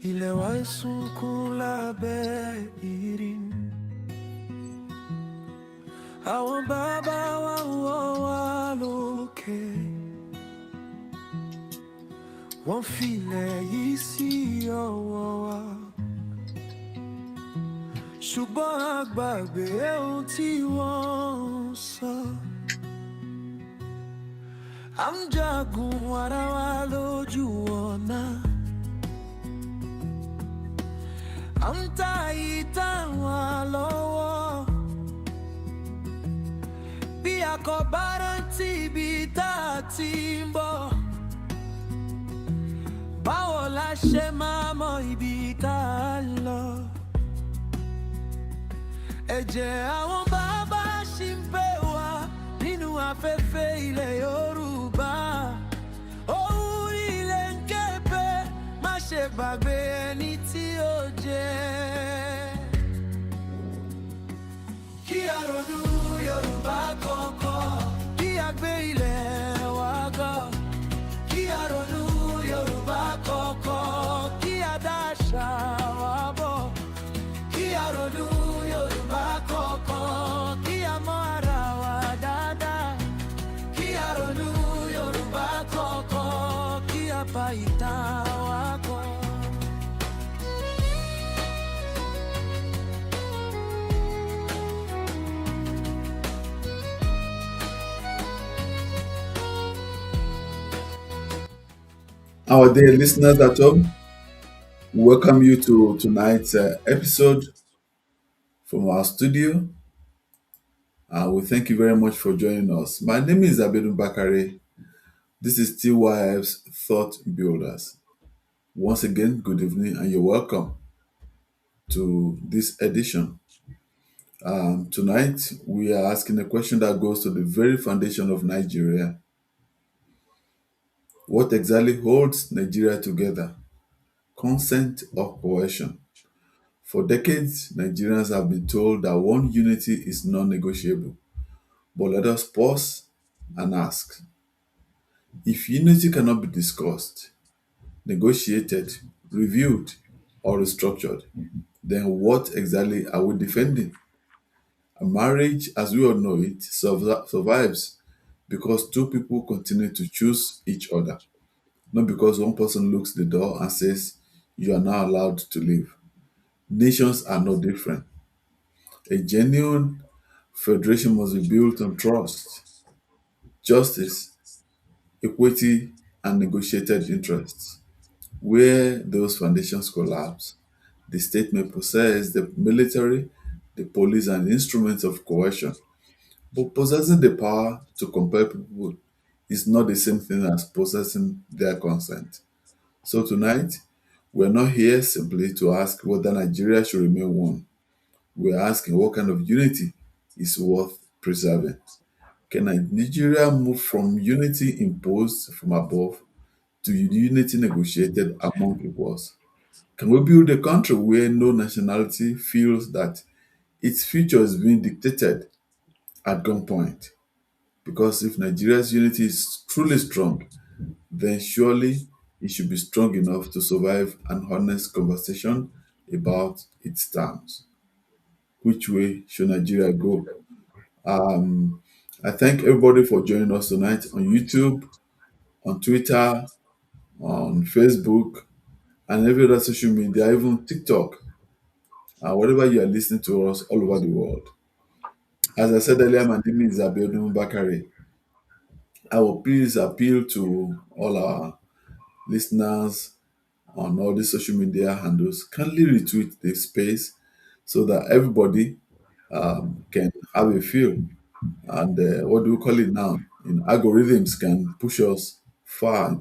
ilẹ̀ wa ń sunkún lábẹ́ ìrìn. Àwọn bàbá wa ń wò wá lókè, wọ́n filẹ̀ yìí sí ọwọ́ wa. Ṣùgbọ́n a gbàgbé ohun tí wọ́n ń sọ. À ń jagun ara wa lójú ọ̀nà. À ń ta ìtàn wa lọ́wọ́. Bí a kò bá rántí ibi tá a ti ń bọ̀, báwo la ṣe máa mọ ibi tá a ń lọ? Ẹ̀jẹ̀ àwọn bàbá ṣì ń pè wá nínú afẹ́fẹ́ ilẹ̀ Yorùbá. Ohùn ilẹ̀ ń ké pé má ṣe gbàgbé ẹni tí ó jẹ́. Kí a ronú Yorùbá kọ̀ọ̀kan, kí a gbé ilẹ̀ wa ga. Kí a ronú Yorùbá kọ̀ọ̀kan, kí a dá àṣà wa bọ̀. Kí a ronú Yorùbá kọ̀ọ̀kan, kí a mọ ara wa dáadáa. Kí a ronú Yorùbá kọ̀ọ̀kan, kí a pa ìtàn wa kọ́. Our dear listeners at home, we welcome you to tonight's episode from our studio. We thank you very much for joining us. My name is Abedun Bakare. This is TYF's Thought Builders. Once again, good evening and you're welcome to this edition. Tonight, we are asking a question that goes to the very foundation of Nigeria. What exactly holds Nigeria together? Consent or coercion? For decades, Nigerians have been told that one unity is non-negotiable. But let us pause and ask, if unity cannot be discussed, negotiated, reviewed, or restructured, then what exactly are we defending? A marriage, as we all know it, survives because two people continue to choose each other, not because one person locks the door and says, "You are now allowed to leave." Nations are no different. A genuine federation must be built on trust, justice, equity, and negotiated interests. Where those foundations collapse, the state may possess the military, the police, and instruments of coercion. But possessing the power to compel people is not the same thing as possessing their consent. So tonight, we're not here simply to ask whether Nigeria should remain one. We're asking what kind of unity is worth preserving. Can Nigeria move from unity imposed from above to unity negotiated among equals? Can we build a country where no nationality feels that its future is being dictated at gunpoint? Because if Nigeria's unity is truly strong, then surely it should be strong enough to survive an honest conversation about its terms. Which way should Nigeria go? Um, I thank everybody for joining us tonight on YouTube, on Twitter, on Facebook, and every other social media, even TikTok, whatever you are listening to us all over the world. As I said earlier, my name is Abiodun Bakare. I will please appeal to all our listeners on all the social media handles. Kindly retweet the space so that everybody can have a feel. And what do we call it now? In algorithms can push us far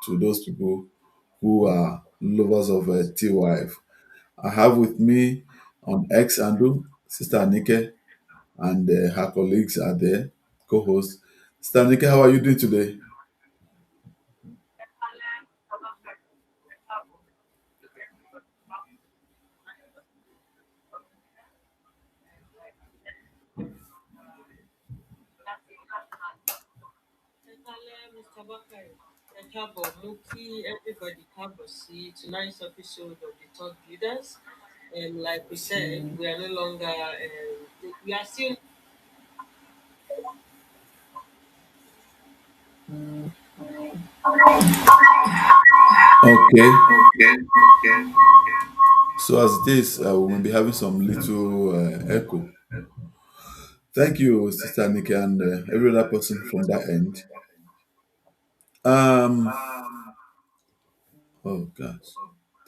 to those people who are lovers of TYF. I have with me on X Andrew, Sister Anike, and her colleagues are there, co-hosts. Sister Anike, how are you doing today? Mr. Bakari. Káàbọ̀ mú kí everybody káàbọ̀ sí tonight's episode of the Thought Builders. Like we said, we are no longer, we are still. Okay. Okay, okay. So as it is, we will be having some little echo. Thank you, Sister Nikki, and every other person from that end. Um. Oh gosh,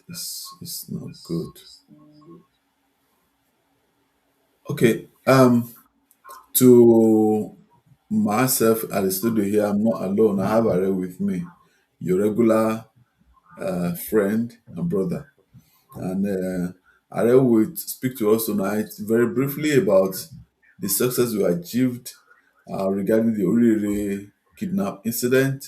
this is not good. Okay. To myself at the studio here, I'm not alone. I have Are with me, your regular friend and brother. And Are will speak to us tonight very briefly about the success we achieved regarding the Orire kidnap incident.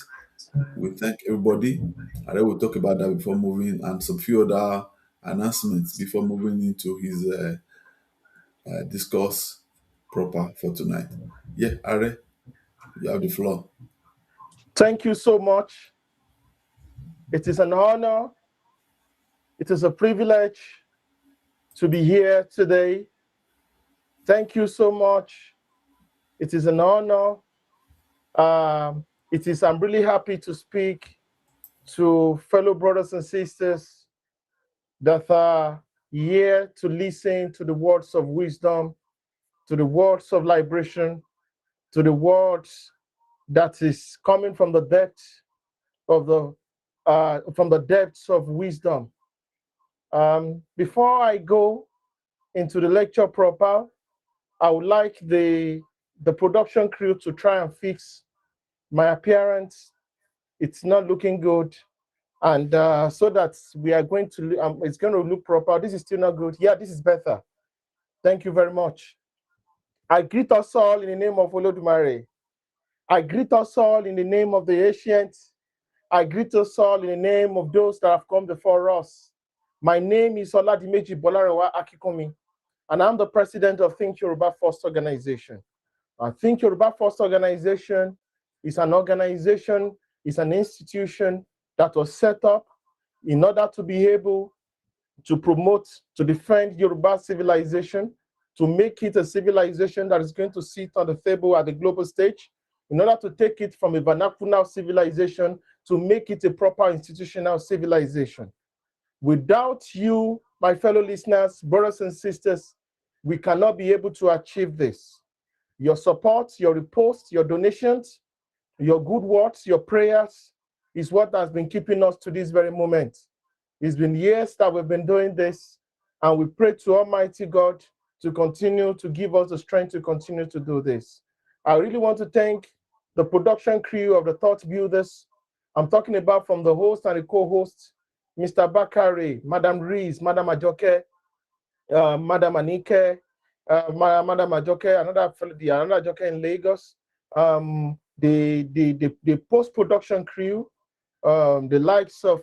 We thank everybody. Are will talk about that before moving and some few other announcements before moving into his discourse proper for tonight. Yeah, Are, you have the floor. Thank you so much. It is an honor. It is a privilege to be here today. Thank you so much. It is an honor. I'm really happy to speak to fellow brothers and sisters that are here to listen to the words of wisdom, to the words of liberation, to the words that is coming from the depths of the depths of wisdom. Before I go into the lecture proper, I would like the production crew to try and fix my appearance. It's not looking good, and so that we are going to it's going to look proper. This is still not good. Yeah, this is better. Thank you very much. I greet us all in the name of Olodumare. I greet us all in the name of the ancient. I greet us all in the name of those that have come before us. My name is Oladimeji Bolarewa Akikomi, and I'm the president of Think Yoruba First Organization. I Think Yoruba First Organization is an organization, is an institution that was set up in order to be able to promote, to defend Yoruba civilization, to make it a civilization that is going to sit on the table at the global stage, in order to take it from a vernacular civilization to make it a proper institutional civilization. Without you, my fellow listeners, brothers and sisters, we cannot be able to achieve this. Your support, your reposts, your donations, your good words, your prayers is what has been keeping us to this very moment. It's been years that we've been doing this, and we pray to Almighty God to continue to give us the strength to continue to do this. I really want to thank the production crew of the Thought Builders. I'm talking about from the host and the co-host, Mr. Bakari, Madam Rees, Madam Ajoke, Madam Anike, Madam Ajoke, another Ajoke in Lagos, the post-production crew, the likes of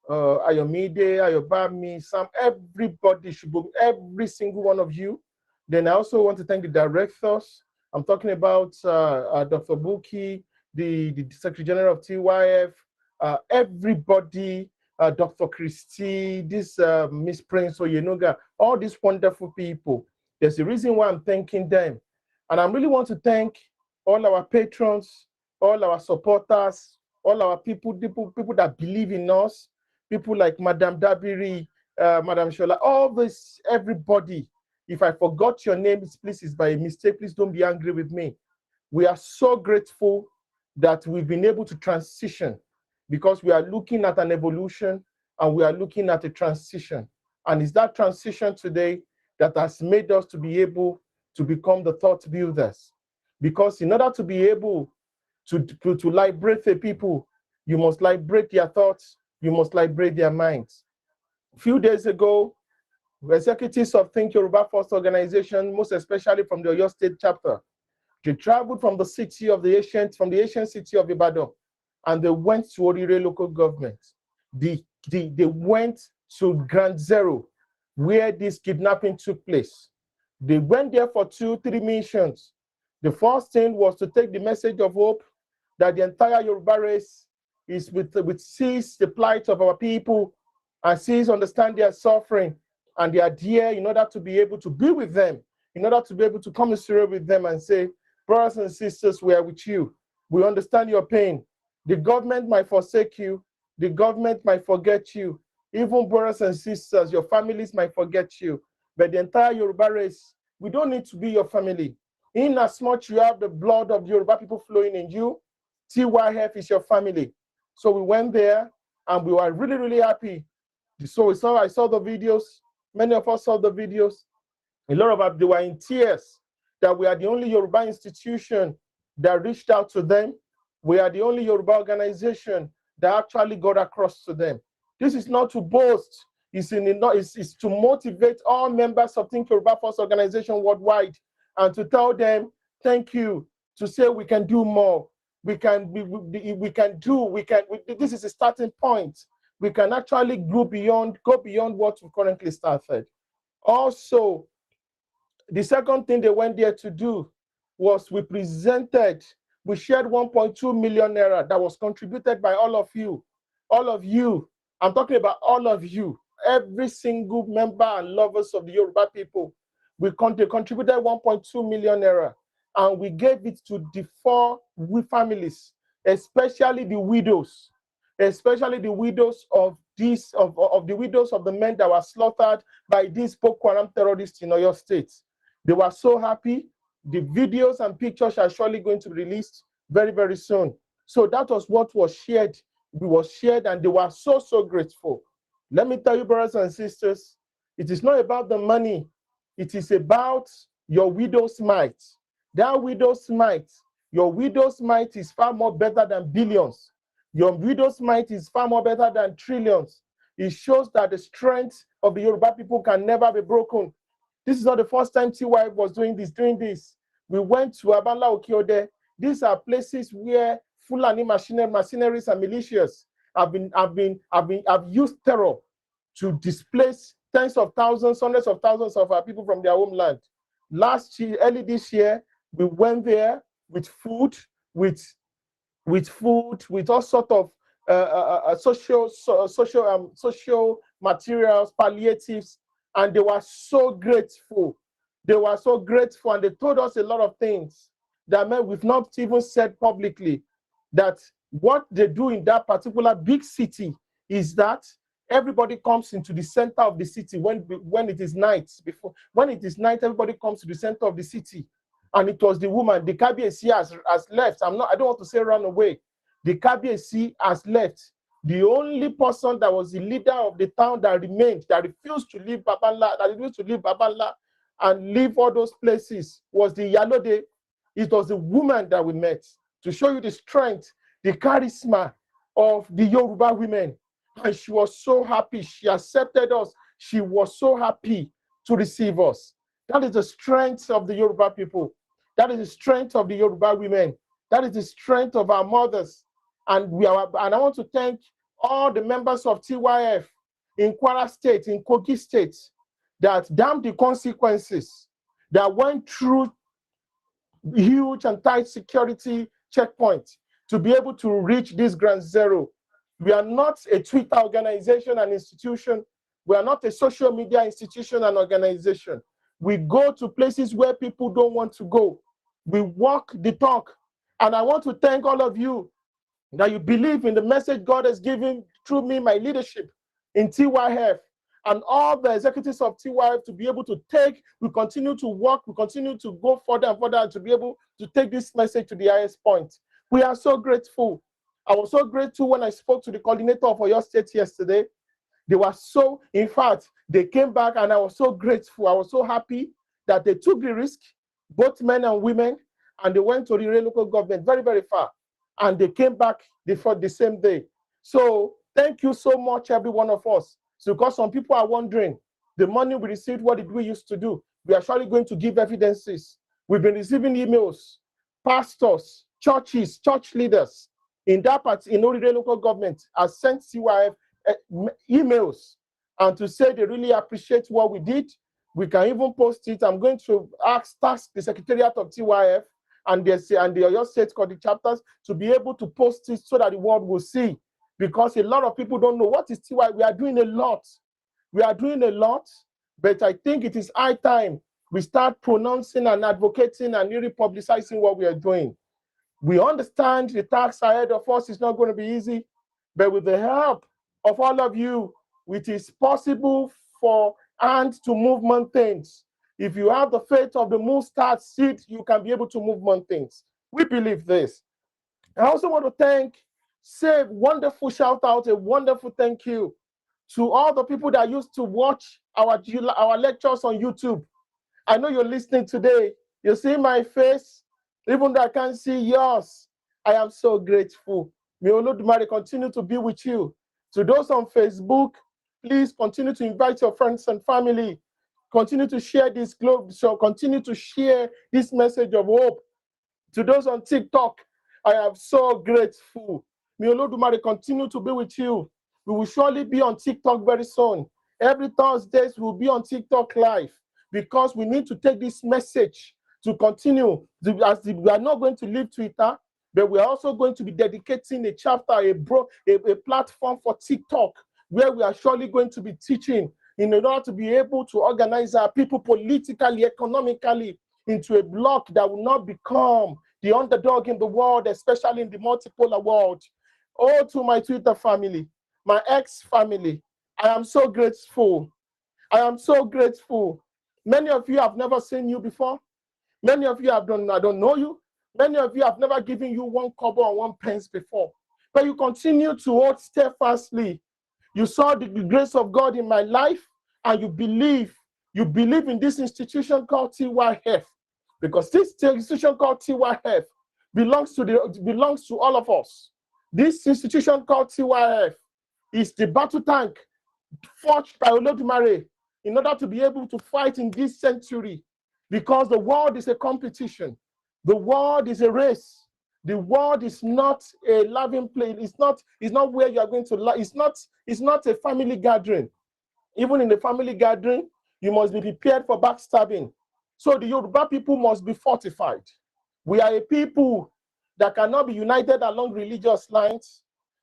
Ayomide, Ayobami, Sam, everybody should be, every single one of you. Then I also want to thank the directors. I'm talking about Dr. Buki, the Secretary General of TYF, everybody, Dr. Christie, this Miss Prince Oyenoga, all these wonderful people. There's a reason why I'm thanking them. And I really want to thank all our patrons, all our supporters, all our people that believe in us, people like Madam Dabiri, Madam Shola, all this, everybody. If I forgot your name, please, it's by a mistake. Please don't be angry with me. We are so grateful that we've been able to transition, because we are looking at an evolution and we are looking at a transition. And it's that transition today that has made us to be able to become the thought builders. Because in order to be able to liberate the people, you must liberate their thoughts, you must liberate their minds. A few days ago, executives of Think Yoruba First Organization, most especially from the Oyo State chapter, they traveled from the city of the ancient, from the ancient city of Ibadan, and they went to Orire local government. They went to Grand Zero, where this kidnapping took place. They went there for 2-3 missions. The first thing was to take the message of hope that the entire Yoruba race is with sees the plight of our people and sees, understand their suffering, and they are there in order to be able to be with them, in order to be able to commiserate with them and say, brothers and sisters, we are with you. We understand your pain. The government might forsake you. The government might forget you. Even brothers and sisters, your families might forget you. But the entire Yoruba race, we don't need to be your family. In as much you have the blood of Yoruba people flowing in you, TYF is your family. So we went there and we were really, really happy. So I saw the videos. Many of us saw the videos. A lot of us, they were in tears that we are the only Yoruba institution that reached out to them. We are the only Yoruba organization that actually got across to them. This is not to boast. It's to motivate all members of Think Yoruba First organization worldwide and to tell them, thank you, to say we can do more. This is a starting point. We can actually go beyond what we currently started. Also, the second thing they went there to do was we shared 1.2 million naira that was contributed by all of you. All of you, I'm talking about all of you, every single member and lovers of the Yoruba people. They contributed 1.2 million naira, and we gave it to the 4 families, especially the widows of the widows of the men that were slaughtered by these Boko Haram terrorists in Oyo State. They were so happy. The videos and pictures are surely going to be released very, very soon. So that was what was shared. We was shared, and they were so, so grateful. Let me tell you, brothers and sisters, it is not about the money. It is about your widow's might. That widow's might, your widow's might is far more better than billions. Your widow's might is far more better than trillions. It shows that the strength of the Yoruba people can never be broken. This is not the first time TY was doing this. We went to Abanla Okiode. These are places where Fulani mercenaries and militias have used terror to displace tens of thousands, hundreds of thousands of our people from their homeland. Early this year, we went there with food, with all sort of social materials, palliatives, and they were so grateful. They were so grateful, and they told us a lot of things that we've not even said publicly. That what they do in that particular big city is that everybody comes into the center of the city when it is night. When it is night, everybody comes to the center of the city. And it was the woman, the Kabiyesi has left. I don't want to say run away. The Kabiyesi has left. The only person that was the leader of the town that remained, that refused to leave Babanla and leave all those places, was the Yalode. It was the woman that we met to show you the strength, the charisma of the Yoruba women. And she was so happy. She accepted us. She was so happy to receive us. That is the strength of the Yoruba people. That is the strength of the Yoruba women. That is the strength of our mothers. And I want to thank all the members of TYF in Kwara State, in Kogi State, that damned the consequences, that went through huge and tight security checkpoints to be able to reach this ground zero. We are not a Twitter organization and institution. We are not a social media institution and organization. We go to places where people don't want to go. We walk the talk. And I want to thank all of you that you believe in the message God has given through me, my leadership in TYF, and all the executives of TYF to be able to we continue to work, we continue to go further and further to be able to take this message to the highest point. We are so grateful. I was so grateful when I spoke to the coordinator of Oyo State yesterday. They were so, in fact, they came back and I was so grateful. I was so happy that they took the risk, both men and women, and they went to the local government very, very far. And they came back before the same day. So thank you so much, every one of us. So because some people are wondering, the money we received, what did we used to do? We are surely going to give evidences. We've been receiving emails, pastors, churches, church leaders in that part, in Orire local government, has sent CYF emails and to say they really appreciate what we did. We can even post it. I'm going to task the Secretariat of TYF and the Oyo State Court chapters to be able to post it so that the world will see. Because a lot of people don't know what is TY. We are doing a lot. We are doing a lot, but I think it is high time we start pronouncing and advocating and really publicizing what we are doing. We understand the task ahead of us is not going to be easy, but with the help of all of you, it is possible for ants to move mountains. If you have the faith of the mustard seed, you can be able to move mountains. We believe this. I also want to say a wonderful shout out, a wonderful thank you to all the people that used to watch our lectures on YouTube. I know you're listening today. You see my face, even though I can't see yours. I am so grateful. May Olodumare continue to be with you. To those on Facebook, please continue to invite your friends and family. Continue to share this globe. So continue to share this message of hope. To those on TikTok, I am so grateful. May Olodumare continue to be with you. We will surely be on TikTok very soon. Every Thursday, we'll be on TikTok live, because we need to take this message to continue. We are not going to leave Twitter, but we are also going to be dedicating a chapter, a platform for TikTok, where we are surely going to be teaching in order to be able to organize our people politically, economically, into a bloc that will not become the underdog in the world, especially in the multipolar world. Oh, to my Twitter family, my ex-family, I am so grateful. I am so grateful. Many of you have never seen you before. Many of you I don't know you. Many of you have never given you 1 kobo or 1 pence before. But you continue to hold steadfastly. You saw the grace of God in my life, and you believe in this institution called TYF. Because this institution called TYF belongs to all of us. This institution called TYF is the battle tank forged by Olodumare in order to be able to fight in this century, because the world is a competition. The world is a race. The world is not a loving place. It's not where you are going to live. It's not a family gathering. Even in the family gathering, you must be prepared for backstabbing. So the Yoruba people must be fortified. We are a people that cannot be united along religious lines.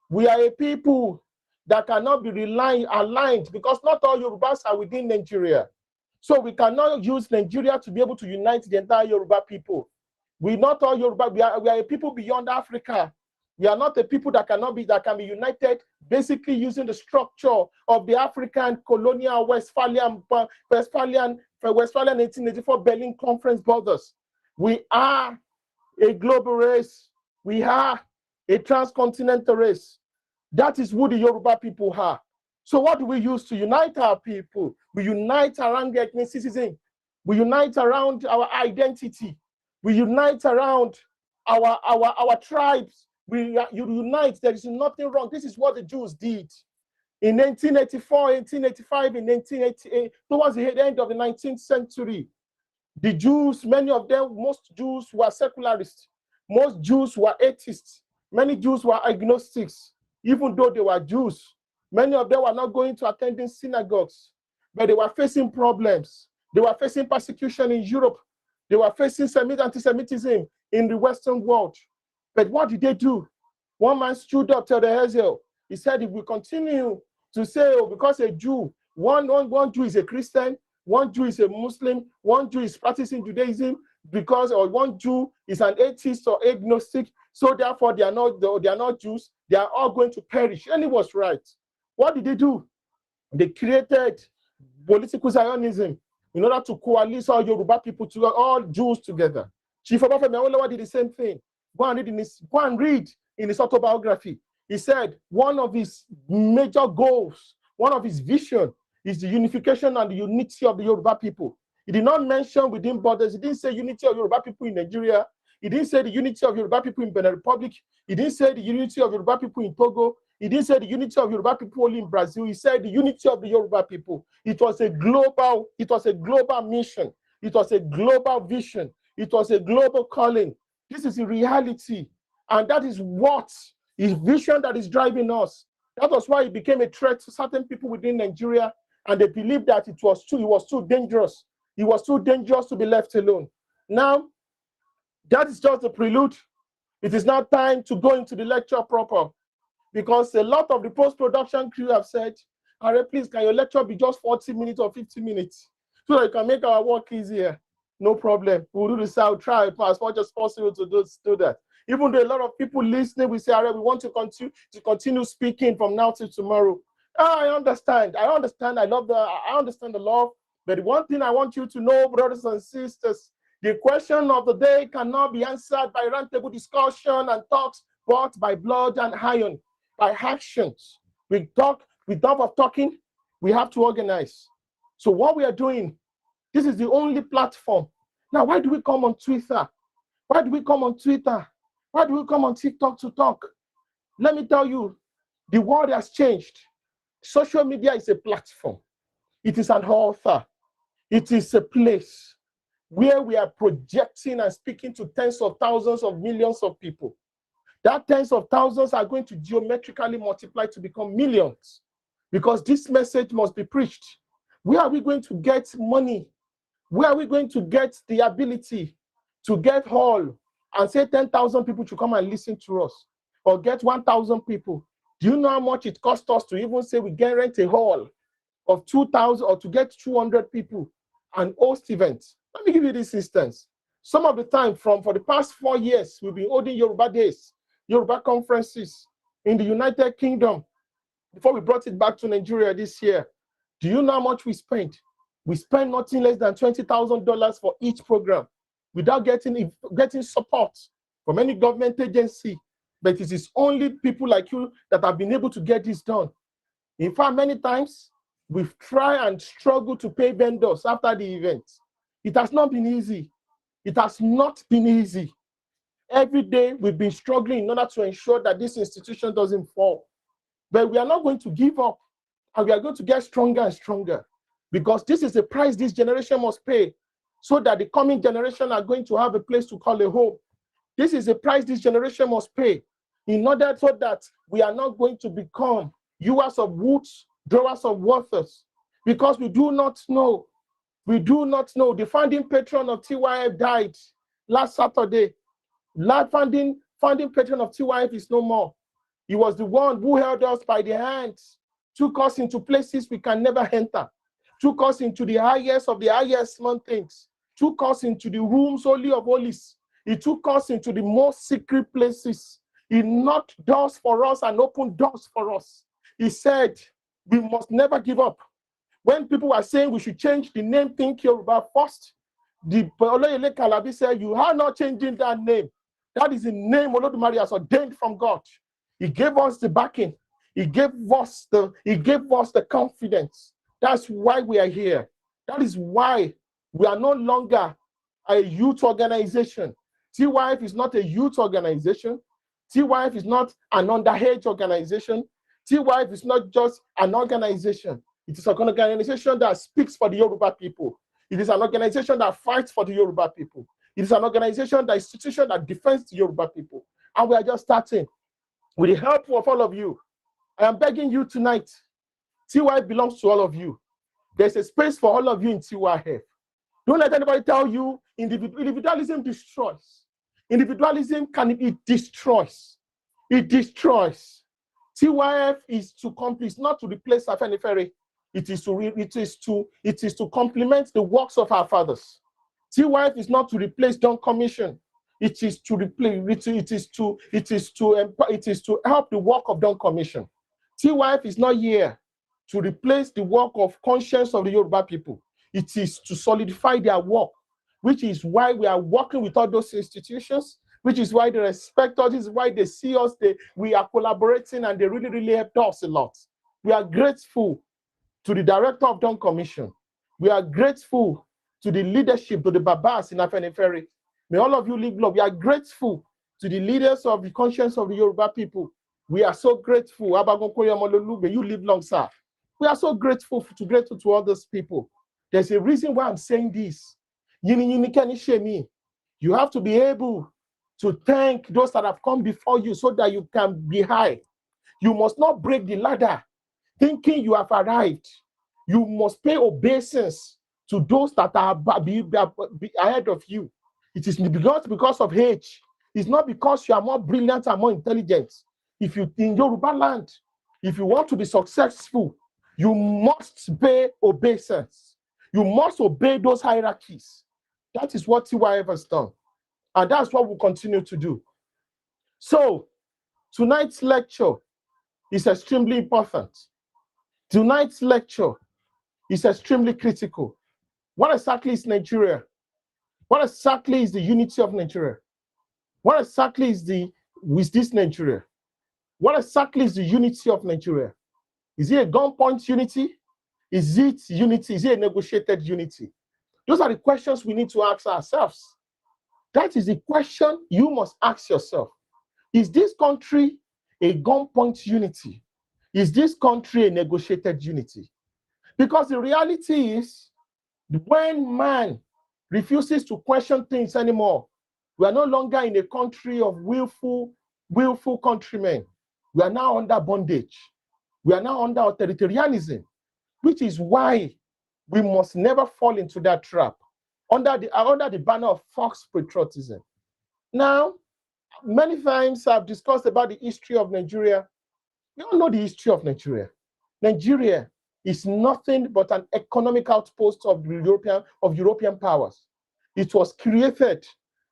We are a people that cannot be aligned, because not all Yorubas are within Nigeria. So we cannot use Nigeria to be able to unite the entire Yoruba people. We not all Yoruba, we are a people beyond Africa. We are not a people that can be united basically using the structure of the African colonial Westphalian 1884 Berlin Conference borders. We are a global race. We are a transcontinental race. That is who the Yoruba people are. So what do we use to unite our people? We unite around the ethnicity. We unite around our identity. We unite around our tribes. You unite. There is nothing wrong. This is what the Jews did in 1884, 1885, in 1888, towards the end of the 19th century. The Jews, most Jews were secularists. Most Jews were atheists. Many Jews were agnostics, even though they were Jews. Many of them were not going to attending synagogues, but they were facing problems. They were facing persecution in Europe. They were facing anti-Semitism in the Western world. But what did they do? One man stood up to the Hazel. He said, if we continue to say, oh, because a Jew, one Jew is a Christian, one Jew is a Muslim, one Jew is practicing Judaism, or one Jew is an atheist or agnostic, so therefore they are not Jews, they are all going to perish. And he was right. What did they do? They created political Zionism in order to coalesce all Yoruba people, all Jews together. Chief Obafemi Awolowo did the same thing. Go and read in his autobiography. He said one of his major goals, one of his vision, is the unification and the unity of the Yoruba people. He did not mention within borders. He didn't say unity of Yoruba people in Nigeria. He didn't say the unity of Yoruba people in Benin Republic. He didn't say the unity of Yoruba people in Togo. He didn't say the unity of Yoruba people only in Brazil. He said the unity of the Yoruba people. It was a global mission. It was a global vision. It was a global calling. This is a reality. And that is what is vision that is driving us. That was why it became a threat to certain people within Nigeria. And they believed that it was too dangerous. It was too dangerous to be left alone. Now, That is just the prelude. It is now time to go into the lecture proper, because a lot of the post-production crew have said, Are, please, can your lecture be just 40 minutes or 50 minutes so that you can make our work easier? No problem. We'll do this. I'll try as much as possible to do that. Even though a lot of people listening, we say, Are, we want to continue speaking from now till tomorrow. I understand. I understand. I understand the law. But the one thing I want you to know, brothers and sisters, the question of the day cannot be answered by roundtable discussion and talks, but by blood and iron, by actions. We talk, without talking, we have to organize. So what we are doing, this is the only platform. Now, why do we come on Twitter? Why do we come on Twitter? Why do we come on TikTok to talk? Let me tell you, the world has changed. Social media is a platform. It is an author. It is a place where we are projecting and speaking to tens of thousands of millions of people. That tens of thousands are going to geometrically multiply to become millions, because this message must be preached. Where are we going to get money? Where are we going to get the ability to get hall and say 10,000 people to come and listen to us, or get 1,000 people? Do you know how much it costs us to even say we can rent a hall of 2,000 or to get 200 people and host events? Let me give you this instance. Some of the time, for the past 4 years, we've been holding Yoruba days, Yoruba conferences in the United Kingdom before we brought it back to Nigeria this year. Do you know how much we spent? We spent nothing less than $20,000 for each program without getting support from any government agency. But it is only people like you that have been able to get this done. In fact, many times, we've tried and struggled to pay vendors after the event. It has not been easy. It has not been easy. Every day, we've been struggling in order to ensure that this institution doesn't fall. But we are not going to give up, and we are going to get stronger and stronger, because this is the price this generation must pay, so that the coming generation are going to have a place to call a home. This is the price this generation must pay, in order so that we are not going to become hewers of woods, drawers of waters, because we do not know. We do not know. The founding patron of TYF died last Saturday. Founding patron of TYF is no more. He was the one who held us by the hands, took us into places we can never enter, took us into the highest of the highest mountains, took us into the rooms holy of holies. He took us into the most secret places. He knocked doors for us and opened doors for us. He said, we must never give up. When people were saying we should change the name Think Yoruba first, the Oloyele Kalabi said, you are not changing that name. That is the name Olodumare has ordained from God. He gave us the backing. He gave us the confidence. That's why we are here. That is why we are no longer a youth organization. TYF is not a youth organization. TYF is not an underage organization. TYF is not just an organization. It is an organization that speaks for the Yoruba people. It is an organization that fights for the Yoruba people. It is an organization, that institution that defends the Yoruba people. And we are just starting. With the help of all of you, I am begging you tonight. TYF belongs to all of you. There's a space for all of you in TYF. Don't let anybody tell you individualism destroys. Individualism it destroys. It destroys. TYF is to complete, not to replace Afenifere. It is to complement the works of our fathers. TYF is not to replace Dawn Commission. It is to replace. It is to help the work of Dawn Commission. TYF is not here to replace the work of conscience of the Yoruba people. It is to solidify their work, which is why we are working with all those institutions, which is why they respect us, this is why they see us, we are collaborating, and they really, really helped us a lot. We are grateful to the director of Dawn Commission. We are grateful to the leadership, to the Babas in Afenifere. May all of you live long. We are grateful to the leaders of the conscience of the Yoruba people. We are so grateful. May you live long, sir. We are so grateful to all those people. There's a reason why I'm saying this. You have to be able to thank those that have come before you so that you can be high. You must not break the ladder thinking you have arrived. You must pay obeisance to those that are ahead of you. It is because of age. It's not because you are more brilliant and more intelligent. If you in Yoruba land, if you want to be successful, you must pay obeisance. You must obey those hierarchies. That is what TYF has done. And that's what we'll continue to do. So, tonight's lecture is extremely important. Tonight's lecture is extremely critical. What exactly is Nigeria? What exactly is the unity of Nigeria? What exactly is this Nigeria? What exactly is the unity of Nigeria? Is it a gunpoint unity? Is it unity? Is it a negotiated unity? Those are the questions we need to ask ourselves. That is the question you must ask yourself. Is this country a gunpoint unity? Is this country a negotiated unity? Because the reality is, when man refuses to question things anymore, we are no longer in a country of willful countrymen. We are now under bondage. We are now under authoritarianism, which is why we must never fall into that trap under the banner of false patriotism. Now, many times I've discussed about the history of Nigeria. You all know the history of Nigeria. Nigeria is nothing but an economic outpost of European powers. It was created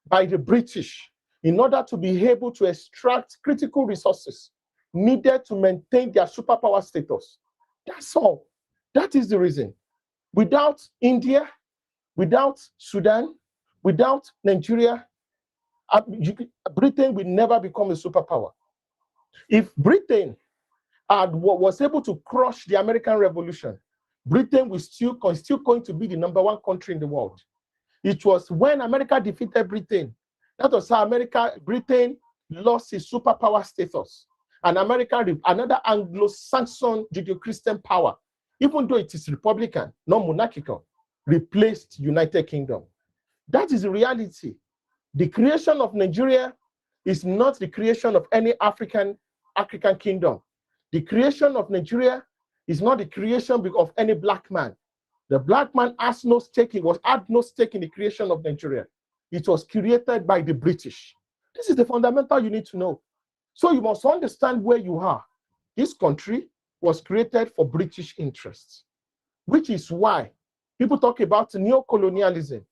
by the British in order to be able to extract critical resources needed to maintain their superpower status. That's all. That is the reason. Without India, without Sudan, without Nigeria, Britain will never become a superpower. If Britain was able to crush the American Revolution, Britain was still going to be the #1 country in the world. It was when America defeated Britain, that was how Britain lost its superpower status. And another Anglo-Saxon Judeo-Christian power, even though it is Republican, not monarchical, replaced United Kingdom. That is the reality. The creation of Nigeria is not the creation of any African kingdom. The creation of Nigeria is not the creation of any black man. The black man had no stake in the creation of Nigeria. It was created by the British. This is the fundamental you need to know. So you must understand where you are. This country was created for British interests, which is why people talk about neo-colonialism,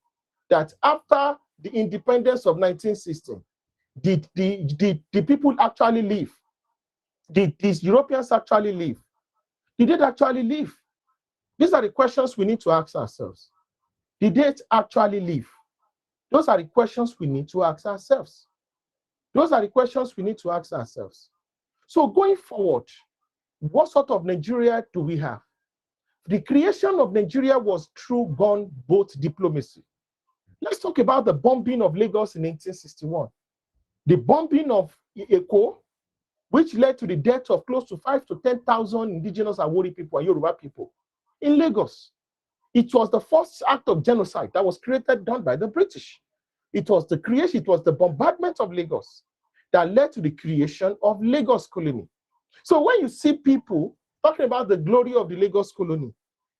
that after the independence of 1916, did the people actually leave? Did these Europeans actually leave? Did they actually leave? These are the questions we need to ask ourselves. Did they actually leave? Those are the questions we need to ask ourselves. Those are the questions we need to ask ourselves. So going forward, what sort of Nigeria do we have? The creation of Nigeria was through gunboat diplomacy. Let's talk about the bombing of Lagos in 1861. The bombing of Eko, which led to the death of close to 5,000 to 10,000 indigenous Awori people and Yoruba people in Lagos. It was the first act of genocide that was done by the British. It was the bombardment of Lagos that led to the creation of Lagos colony. So when you see people talking about the glory of the Lagos colony,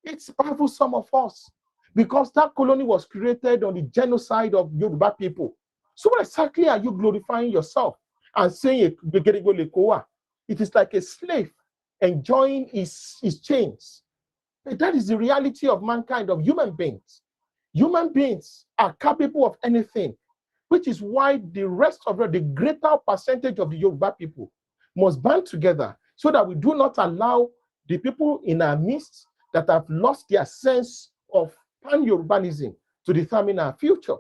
it's baffles some of us, because that colony was created on the genocide of Yoruba people. So what exactly are you glorifying yourself and saying it is like a slave enjoying his chains? But that is the reality of mankind, of human beings. Human beings are capable of anything, which is why the greater percentage of the Yoruba people must band together so that we do not allow the people in our midst that have lost their sense of pan-Yorubanism to determine our future.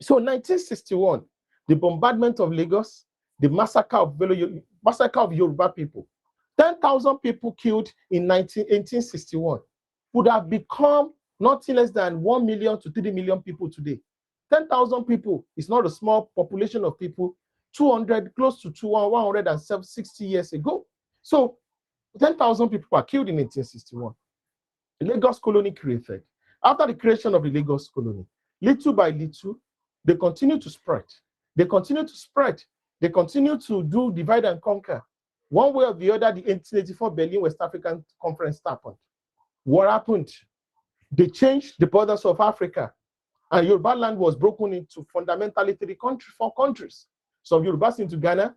So 1961, the bombardment of Lagos, the massacre of Yoruba people, 10,000 people killed in 1861 would have become nothing less than 1 million to 3 million people today. 10,000 people is not a small population of people, close to 160 years ago. So 10,000 people were killed in 1861. The Lagos colony created. After the creation of the Lagos colony, little by little, they continue to spread. They continue to spread. They continue to do divide and conquer. One way or the other, the 1884 Berlin West African Conference happened. What happened? They changed the borders of Africa And Yoruba land was broken into fundamentally four countries. Some Yorubas into Ghana,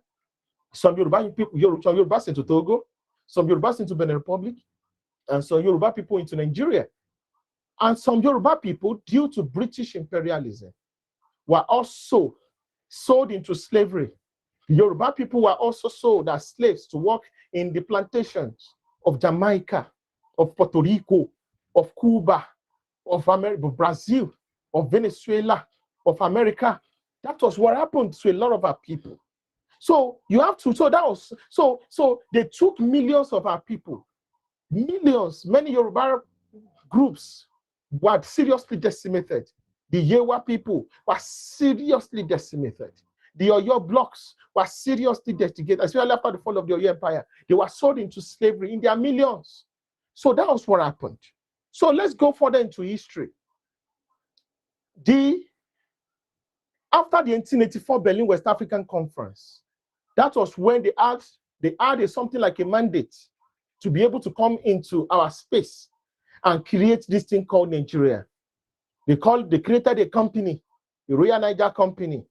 some Yoruba people, some Yorubas into Togo, some Yorubas into Benin Republic, and some Yoruba people into Nigeria. And some Yoruba people, due to British imperialism, were also sold into slavery. Yoruba people were also sold as slaves to work in the plantations of Jamaica, of Puerto Rico, of Cuba, of America, Brazil, of Venezuela, of America. That was what happened to a lot of our people. So you have to, so they took millions of our people, millions, many Yoruba groups were seriously decimated. The Yewa people were seriously decimated. The Oyo blocks were seriously decimated, especially after the fall of the Oyo Empire. They were sold into slavery in their millions. So that was what happened. So let's go further into history. After the 1884 Berlin West African Conference, that was when they added something like a mandate to be able to come into our space and create this thing called Nigeria. They created a company, the Royal Niger Company,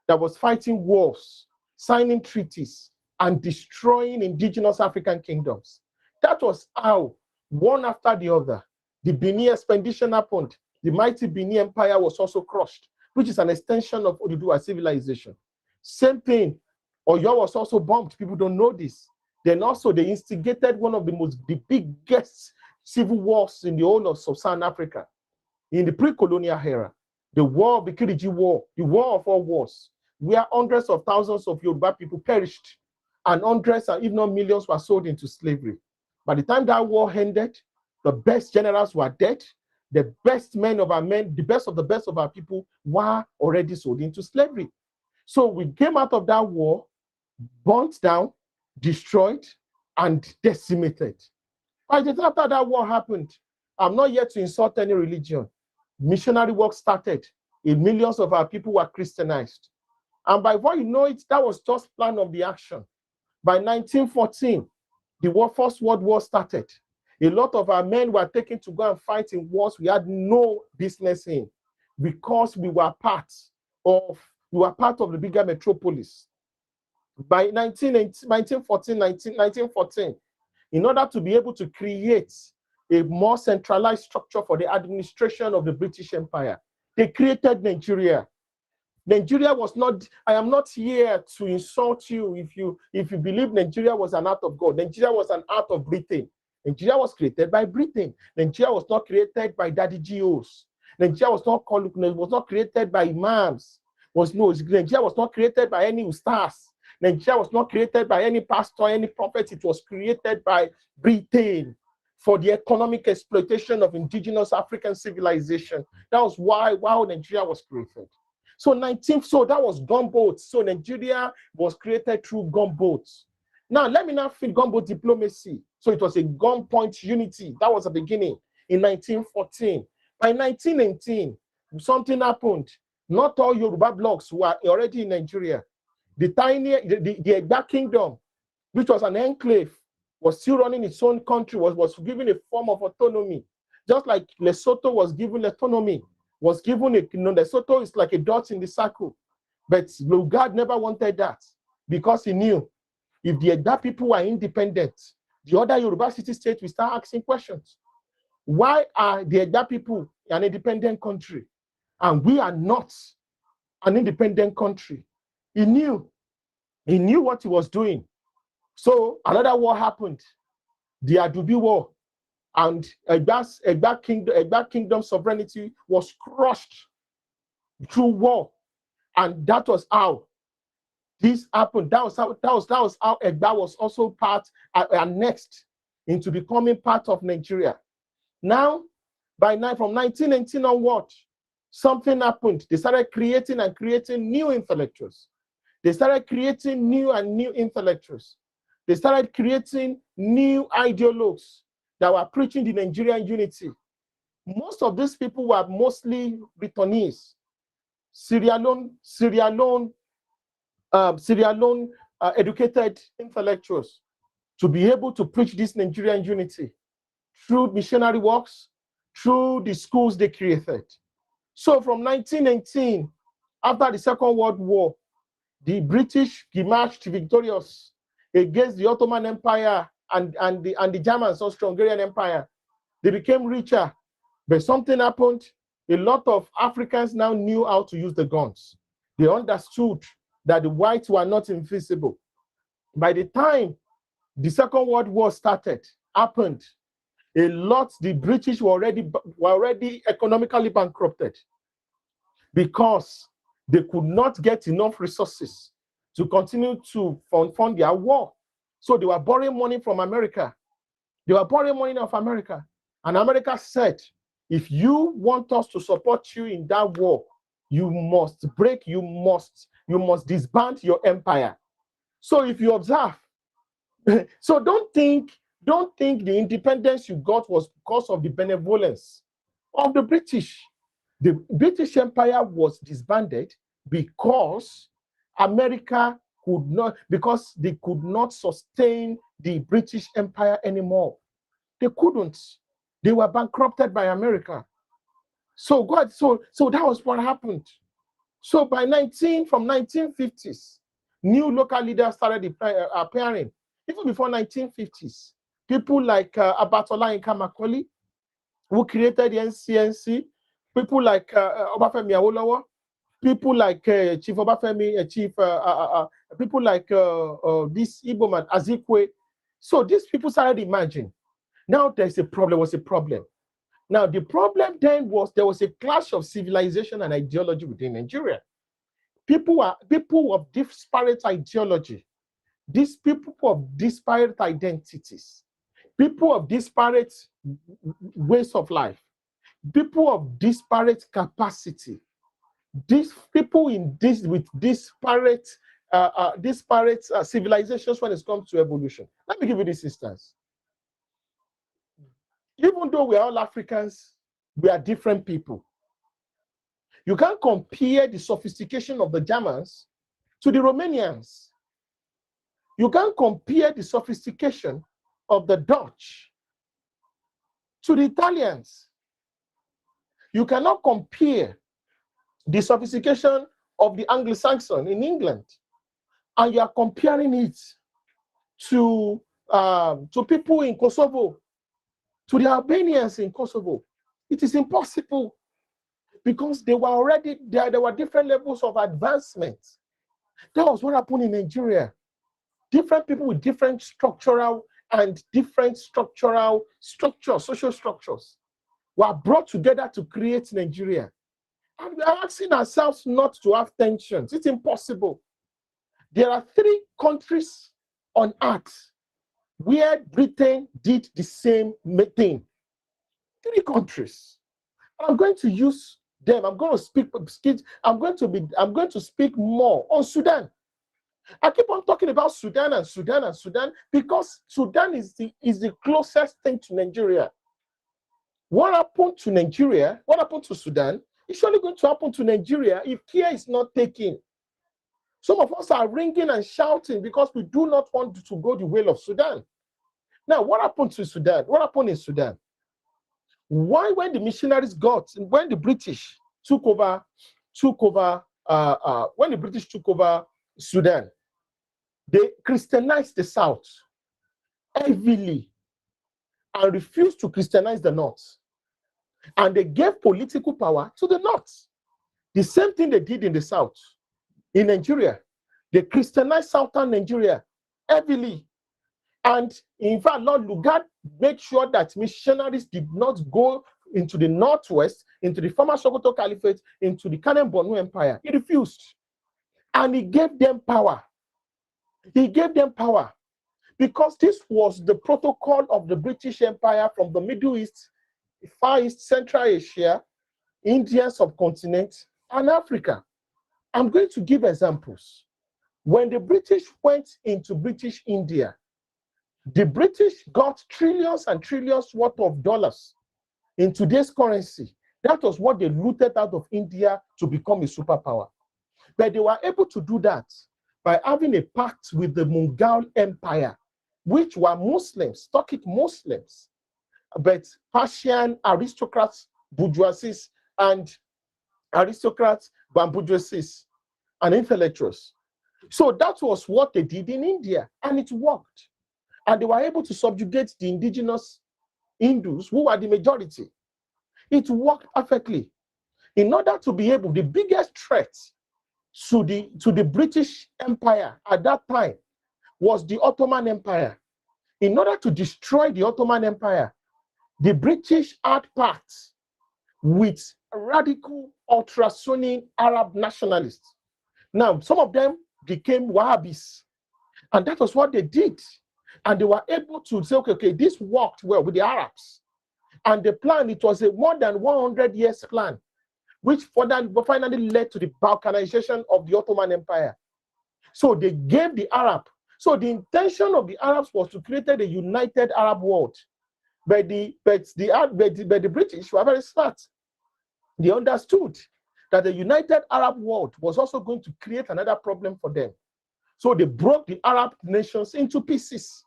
that was fighting wars, signing treaties, and destroying indigenous African kingdoms. That was how, one after the other, the Benin expedition happened. The mighty Benin Empire was also crushed, which is an extension of Oduduwa civilization. Same thing, Oyo was also bombed. People don't know this. Then also they instigated one of the biggest civil wars in the whole of Sub-Saharan Africa. In the pre-colonial era, the war of the Kiriji War, the war of all wars, where hundreds of thousands of Yoruba people perished and hundreds and if not millions were sold into slavery. By the time that war ended, the best generals were dead. The best men of our men, the best of our people were already sold into slavery. So we came out of that war, burnt down, destroyed, and decimated. After that war happened, I'm not yet to insult any religion. Missionary work started. Millions of our people were Christianized. And by what you know it, that was just plan of the action. By 1914, the First World War started. A lot of our men were taken to go and fight in wars we had no business in because we were part of the bigger metropolis. By 1914, in order to be able to create a more centralized structure for the administration of the British Empire, they created Nigeria. Nigeria was not, I am not here to insult you if you believe Nigeria was an act of God. Nigeria was an act of Britain. Nigeria was created by Britain. Nigeria was not created by daddy GOs. Nigeria was not created by imams. Nigeria was not created by any ustaz. Nigeria was not created by any pastor, any prophet. It was created by Britain for the economic exploitation of indigenous African civilization. That was why Nigeria was created. So that was gunboats. So Nigeria was created through gunboats. Now let me not feel gunboat diplomacy. So it was a gunpoint unity. That was the beginning in 1914. By 1918, something happened. Not all Yoruba blocks were already in Nigeria. The Egba Kingdom, which was an enclave, was still running its own country, was given a form of autonomy. Just like Lesotho was given autonomy, Lesotho is like a dot in the circle. But Lugard never wanted that because he knew if the Egba people were independent, the other Yoruba city-states will start asking questions. Why are the Egba people an independent country and we are not an independent country? He knew what he was doing. So another war happened, the Adubi War, and Egba Kingdom sovereignty was crushed through war, and that was how this happened. That was how Egba was also annexed into becoming part of Nigeria. Now, from 1919 onward, something happened. They started creating new intellectuals. They started creating new intellectuals. They started creating new ideologues that were preaching the Nigerian unity. Most of these people were mostly returnees, Sierra Leone educated intellectuals to be able to preach this Nigerian unity through missionary works, through the schools they created. So from 1918, after the Second World War, the British emerged victorious against the Ottoman Empire and the Germans, Austro-Hungarian Empire. They became richer, but something happened. A lot of Africans now knew how to use the guns. They understood that the whites were not invisible. By the time the Second World War happened, the British were already economically bankrupted because they could not get enough resources to continue to fund their war. So they were borrowing money from America. They were borrowing money of America. And America said, if you want us to support you in that war, you must disband your empire. So if you observe, so don't think the independence you got was because of the benevolence of the British. The British Empire was disbanded because America because they could not sustain the British Empire anymore. They couldn't. They were bankrupted by America. So that was what happened. So from 1950s, new local leaders started appearing. Even before 1950s, people like Abatola Inka Macaulay, who created the NCNC, people like Obafemi Awolowo, people like Chief Obafemi, people like this Igbo man, Azikwe. So these people started emerging. Now was a problem. Now the problem then was there was a clash of civilization and ideology within Nigeria. People of disparate ideology, these people of disparate identities, people of disparate ways of life, people of disparate capacity, these people with disparate civilizations when it comes to evolution. Let me give you this instance. Even though we are all Africans, we are different people. You can't compare the sophistication of the Germans to the Romanians. You can't compare the sophistication of the Dutch to the Italians. You cannot compare the sophistication of the Anglo-Saxon in England, and you are comparing it to people in Kosovo, to the Albanians in Kosovo. It is impossible because there were different levels of advancement. That was what happened in Nigeria. Different people with different social structures were brought together to create Nigeria. And we are asking ourselves not to have tensions. It's impossible. There are 3 countries on earth where Britain did the same thing. 3 countries. I'm going to use them. I'm going to speak more on Sudan. I keep on talking about Sudan because Sudan is the closest thing to Nigeria. What happened to Nigeria? What happened to Sudan? It's surely going to happen to Nigeria if care is not taken. Some of us are ringing and shouting because we do not want to go the way of Sudan. Now, what happened to Sudan? What happened in Sudan? Why, when the British took over Sudan, they Christianized the South heavily and refused to Christianize the North. And they gave political power to the North. The same thing they did in the South. In Nigeria, they Christianized Southern Nigeria heavily. And in fact, Lord Lugard made sure that missionaries did not go into the Northwest, into the former Sokoto Caliphate, into the Kanem Borno Empire. He refused. And he gave them power. He gave them power because this was the protocol of the British Empire from the Middle East, Far East, Central Asia, Indian subcontinent, and Africa. I'm going to give examples. When the British went into British India, the British got trillions and trillions worth of dollars in today's currency. That was what they looted out of India to become a superpower. But they were able to do that by having a pact with the Mughal Empire, which were Muslims, Turkic Muslims, but Persian aristocrats, bourgeoisies, and aristocrats, bourgeoisie, and intellectuals. So that was what they did in India, and it worked. And they were able to subjugate the indigenous Hindus, who were the majority. It worked perfectly. In order to be able, the biggest threat to the British Empire at that time was the Ottoman Empire. In order to destroy the Ottoman Empire, the British had pacts with radical ultra-Sunni Arab nationalists. Now, some of them became Wahhabis, and that was what they did. And they were able to say, okay, this worked well with the Arabs. And the plan, it was a more than 100 years plan, which finally led to the balkanization of the Ottoman Empire. So they gave the Arab. So the intention of the Arabs was to create a united Arab world. But the British were very smart. They understood that the united Arab world was also going to create another problem for them. So they broke the Arab nations into pieces.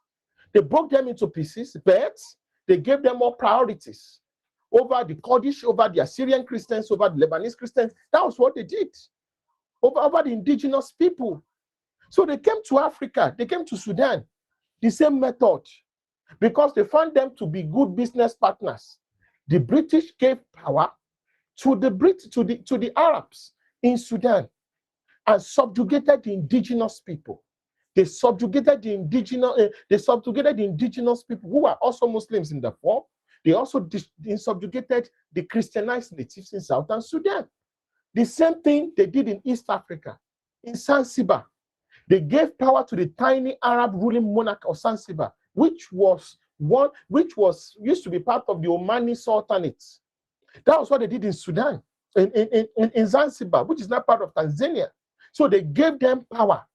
They broke them into pieces, but they gave them more priorities over the Kurdish, over the Assyrian Christians, over the Lebanese Christians. That was what they did over the indigenous people. So they came to Africa, they came to Sudan, the same method, because they found them to be good business partners. The British gave power to the Arabs in Sudan and subjugated the indigenous people. They subjugated the indigenous people who were also Muslims in the form. They also subjugated the Christianized natives in Southern Sudan. The same thing they did in East Africa, in Zanzibar. They gave power to the tiny Arab ruling monarch of Zanzibar, which used to be part of the Omani Sultanate. That was what they did in Sudan, in Zanzibar, which is now part of Tanzania. So they gave them power.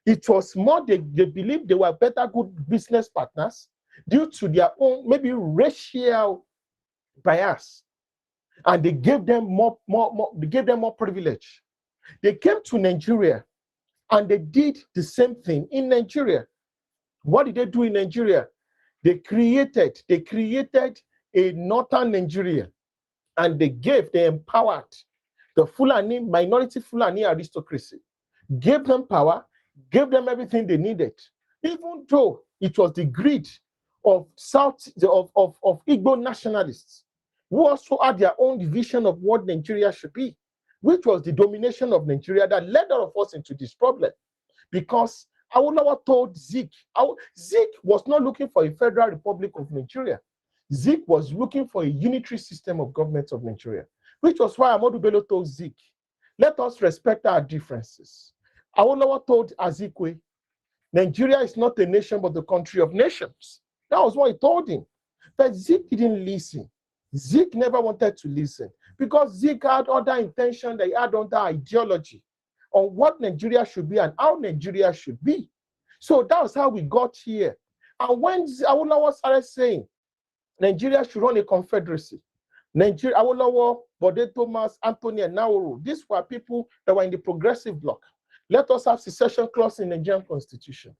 It was more they believed they were better good business partners due to their own maybe racial bias, and they gave them more privilege. They came to Nigeria and they did the same thing in Nigeria. What did they do in Nigeria? They created a northern Nigeria, and they empowered the Fulani, minority Fulani aristocracy, gave them power, gave them everything they needed, even though it was the greed of Igbo nationalists who also had their own vision of what Nigeria should be, which was the domination of Nigeria that led all of us into this problem. Because Awolowo told Zik was not looking for a federal republic of Nigeria. Zik was looking for a unitary system of government of Nigeria, which was why Ahmadu Bello told Zik, let us respect our differences. Awolowo told Azikwe, Nigeria is not a nation but the country of nations. That was what he told him. But Zik didn't listen. Zik never wanted to listen because Zik had other intention, they had other ideology on what Nigeria should be and how Nigeria should be. So that was how we got here. And when Awolowo started saying Nigeria should run a confederacy, Nigeria, Awolowo, Bode Thomas, Anthony, and Nauru, these were people that were in the progressive bloc. Let us have secession clause in the Nigerian constitution.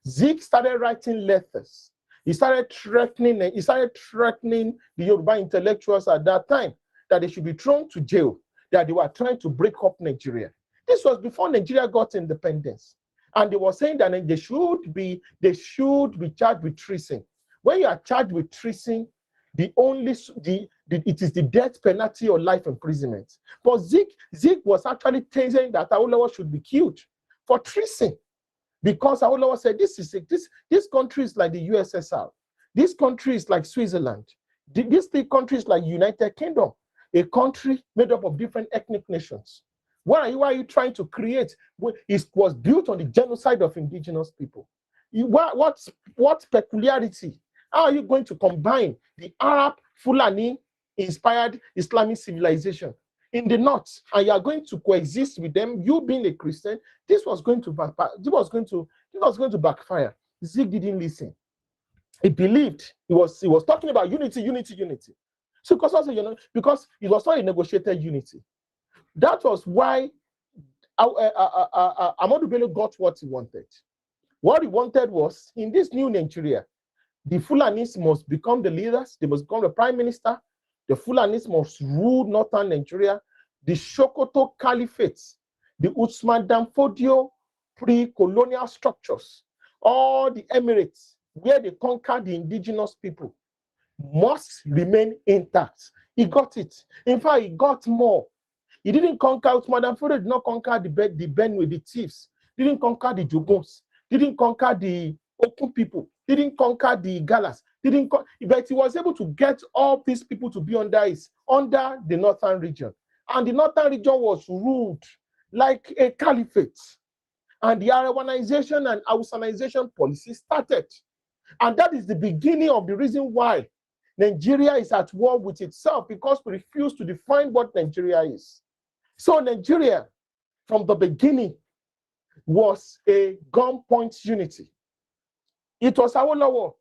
Zik started writing letters. He started threatening the Yoruba intellectuals at that time that they should be thrown to jail, that they were trying to break up Nigeria. This was before Nigeria got independence. And they were saying that they should be charged with treason. When you are charged with treason, it is the death penalty or life imprisonment. But Zik was actually saying that Awolowo should be killed for treason. Because Awolowo said, this country is like the USSR. This country is like Switzerland. These three countries like United Kingdom, a country made up of different ethnic nations. Why are you trying to create? It was built on the genocide of indigenous people. What peculiarity? How are you going to combine the Arab Fulani-inspired Islamic civilization in the north, and you are going to coexist with them? You being a Christian, this was going to backfire. Zik didn't listen. He believed he was talking about unity. So because it was not a negotiated unity. That was why Ahmadu Bello got what he wanted. What he wanted was, in this new Nigeria, the Fulanis must become the leaders, they must become the prime minister, the Fulanis must rule northern Nigeria, the Sokoto Caliphate, the Usman Dan Fodio pre-colonial structures, all the emirates where they conquered the indigenous people must remain intact. He got it. In fact, he got more. He didn't conquer, Usman Dan Fodio did not conquer the Benue, the chiefs, didn't conquer the Jogons, didn't conquer the Okun people, didn't conquer the Galas, but he was able to get all these people to be under the northern region. And the northern region was ruled like a caliphate. And the Arawanization and Hausanization policy started. And that is the beginning of the reason why Nigeria is at war with itself, because we refuse to define what Nigeria is. So Nigeria, from the beginning, was a gunpoint unity. It was Awolowo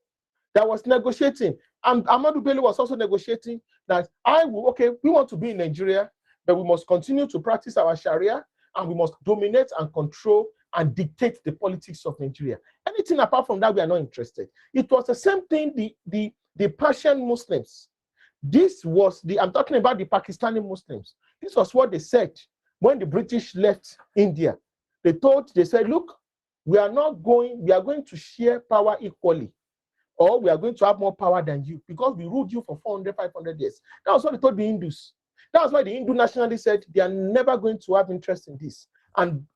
that was negotiating. And Ahmadu Bello was also negotiating that we want to be in Nigeria, but we must continue to practice our Sharia, and we must dominate and control and dictate the politics of Nigeria. Anything apart from that, we are not interested. It was the same thing, the Persian Muslims. I'm talking about the Pakistani Muslims. This was what they said when the British left India. They said, look, we are going to share power equally, or we are going to have more power than you, because we ruled you for 400, 500 years. That was what they told the Hindus. That's why the Hindu nationalists said they are never going to have interest in this. And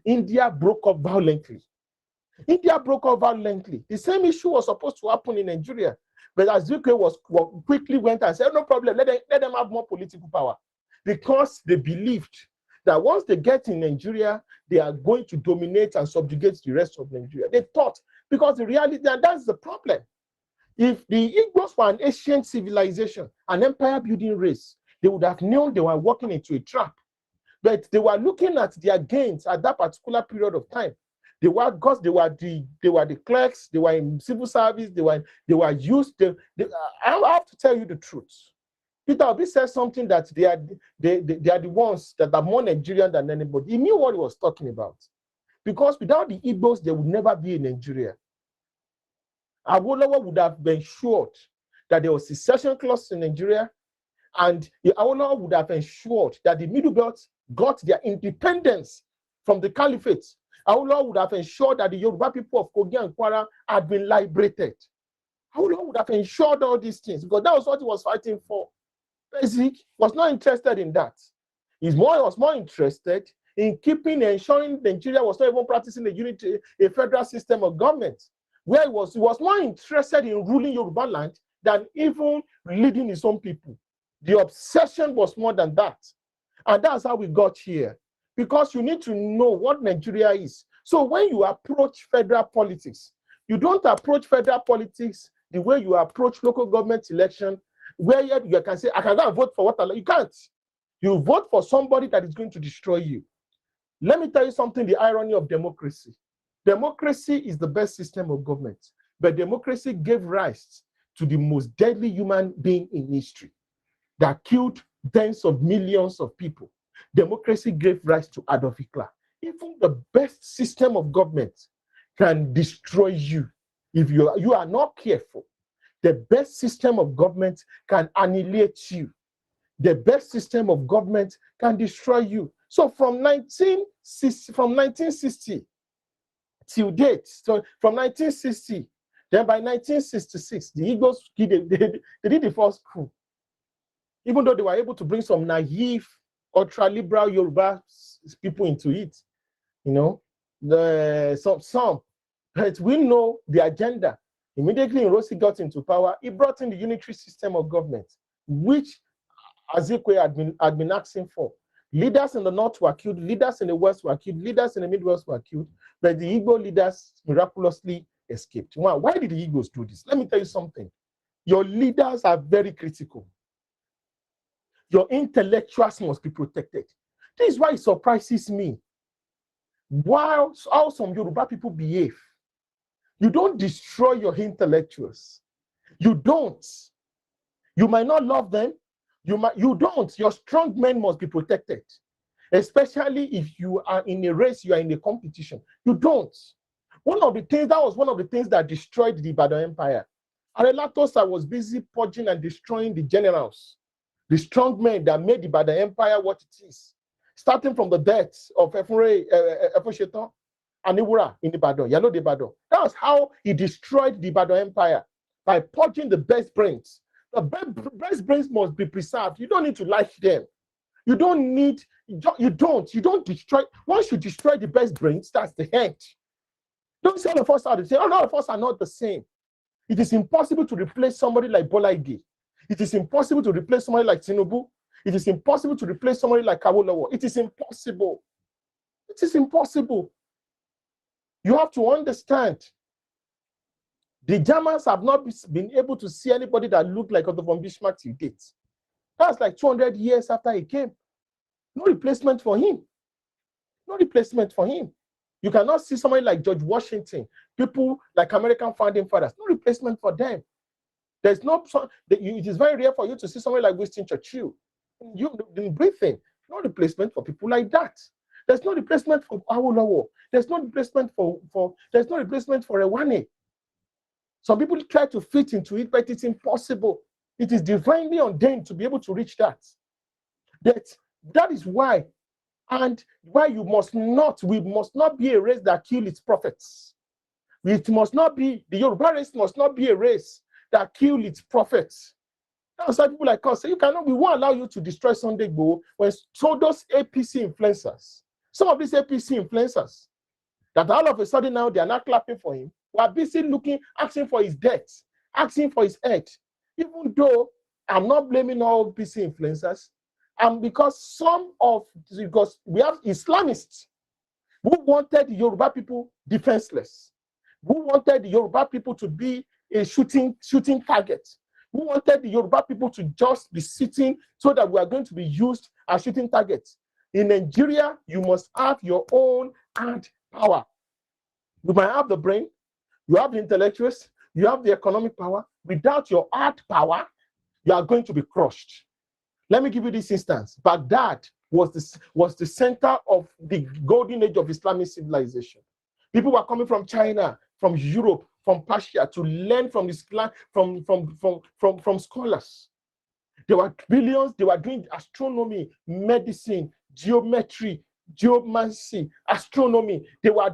India broke up violently. The same issue was supposed to happen in Nigeria, but Azikiwe quickly went and said, no problem, let them have more political power, because they believed that once they get in Nigeria, they are going to dominate and subjugate the rest of Nigeria. They thought, because the reality, and that's the problem. If the Igbos were an ancient civilization, an empire-building race, they would have known they were walking into a trap. But they were looking at their gains at that particular period of time. They were the clerks, they were in civil service, they were used. I have to tell you the truth. Peter Obi said something that they are the ones that are more Nigerian than anybody. He knew what he was talking about. Because without the Igbos, there would never be a Nigeria. Awolowo would have ensured that there was secession clause in Nigeria, and Awolowo would have ensured that the Middle Belt got their independence from the caliphate. Awolowo would have ensured that the Yoruba people of Kogi and Kwara had been liberated. Awolowo would have ensured all these things, because that was what he was fighting for. Basic was not interested in that. He was more interested in ensuring Nigeria was not even practicing a federal system of government, where he was more interested in ruling Yoruba land than even leading his own people. The obsession was more than that. And that's how we got here. Because you need to know what Nigeria is. So when you approach federal politics, you don't approach federal politics the way you approach local government election, where you can say, I can go and vote for what I like. You can't. You vote for somebody that is going to destroy you. Let me tell you something, the irony of democracy. Democracy is the best system of government, but democracy gave rise to the most deadly human being in history that killed tens of millions of people. Democracy gave rise to Adolf Hitler. Even the best system of government can destroy you if you are not careful. The best system of government can annihilate you. The best system of government can destroy you. So from 1960 till date, so from 1960, then by 1966, the Igbos they did the first coup. Even though they were able to bring some naive, ultra-liberal Yoruba people into it, some. But we know the agenda. Immediately Nrosi got into power, he brought in the unitary system of government, which Azikiwe had been asking for. Leaders in the north were killed, leaders in the west were killed, leaders in the Midwest were killed, but the Igbo leaders miraculously escaped. Why did the Igbos do this? Let me tell you something. Your leaders are very critical. Your intellectuals must be protected. This is why it surprises me. How some Yoruba people behave. You don't destroy your intellectuals. You don't. You might not love them. You don't. Your strong men must be protected. Especially if you are in a race, you are in a competition. You don't. That was one of the things that destroyed the Ibadan Empire. Arelatosa was busy purging and destroying the generals The strong men that made the Ibadan Empire what it is. Starting from the deaths of Efoshetan and Iwura in Ibadan, Yalo de Ibadan. That's how he destroyed the Ibadan Empire, by purging the best brains. The best brains must be preserved. You don't need to like them. You don't destroy. Once you destroy the best brains, that's the end. Don't say all of us are the same. All of us are not the same. It is impossible to replace somebody like Bola Ige. It is impossible to replace somebody like Tinubu. It is impossible to replace somebody like Awolowo. It is impossible. It is impossible. You have to understand. The Germans have not been able to see anybody that looked like Otto von Bismarck till date. That's like 200 years after he came. No replacement for him. No replacement for him. You cannot see somebody like George Washington, people like American founding fathers. No replacement for them. There's no. It is very rare for you to see somebody like Winston Churchill. In Britain, no replacement for people like that. There's no replacement for Awolowo. There's no replacement for Ewane. Some people try to fit into it, but it's impossible. It is divinely ordained to be able to reach that. That is why, and why we must not be a race that kill its prophets. It must not be, the Yoruba race must not be a race that kill its prophets. That's why people like us say, we won't allow you to destroy Sunday Igboho. So those APC influencers, some of these APC influencers, that all of a sudden now they are not clapping for him, we are busy asking for his death, asking for his head. Even though I'm not blaming all APC influencers, and because we have Islamists who wanted the Yoruba people defenseless, who wanted the Yoruba people to be a shooting target, who wanted the Yoruba people to just be sitting so that we are going to be used as shooting targets. In Nigeria, you must have your own hand power. You might have the brain, you have the intellectuals, you have the economic power. Without your hard power, you are going to be crushed. Let me give you this instance. Baghdad was the center of the golden age of Islamic civilization. People were coming from China, from Europe, from Persia to learn from Islam, from scholars. There were billions. They were doing astronomy, medicine, geometry, geomancy, astronomy. They were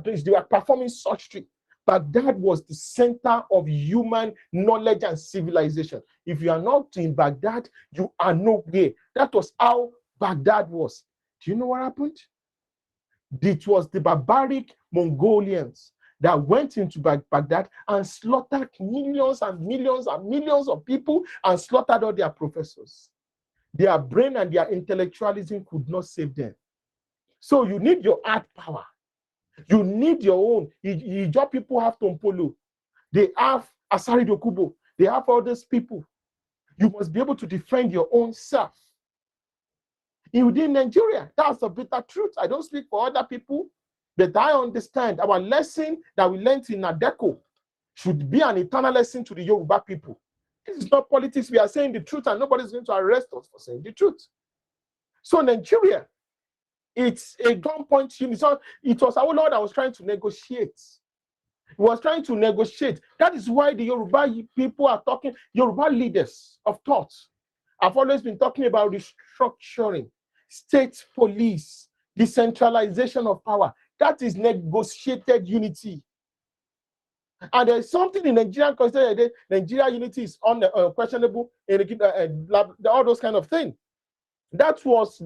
performing sorcery. Baghdad was the center of human knowledge and civilization. If you are not in Baghdad, you are nowhere. That was how Baghdad was. Do you know what happened? It was the barbaric Mongolians that went into Baghdad and slaughtered millions and millions and millions of people and slaughtered all their professors. Their brain and their intellectualism could not save them. So you need your hard power. You need your own. Your people have Tompolo. They have Asari Dokubo. They have all these people. You must be able to defend your own self. Within Nigeria, that's the bitter truth. I don't speak for other people, but I understand our lesson that we learned in Adeko should be an eternal lesson to the Yoruba people. This is not politics. We are saying the truth, and nobody's going to arrest us for saying the truth. So Nigeria, it's a gunpoint unit. So it was our Lord that was trying to negotiate. He was trying to negotiate. That is why the Yoruba people are talking, Yoruba leaders of thought have always been talking about restructuring, state police, decentralization of power. That is negotiated unity. And there's something in Nigerian constitution that Nigeria unity is unquestionable, all those kind of things. That was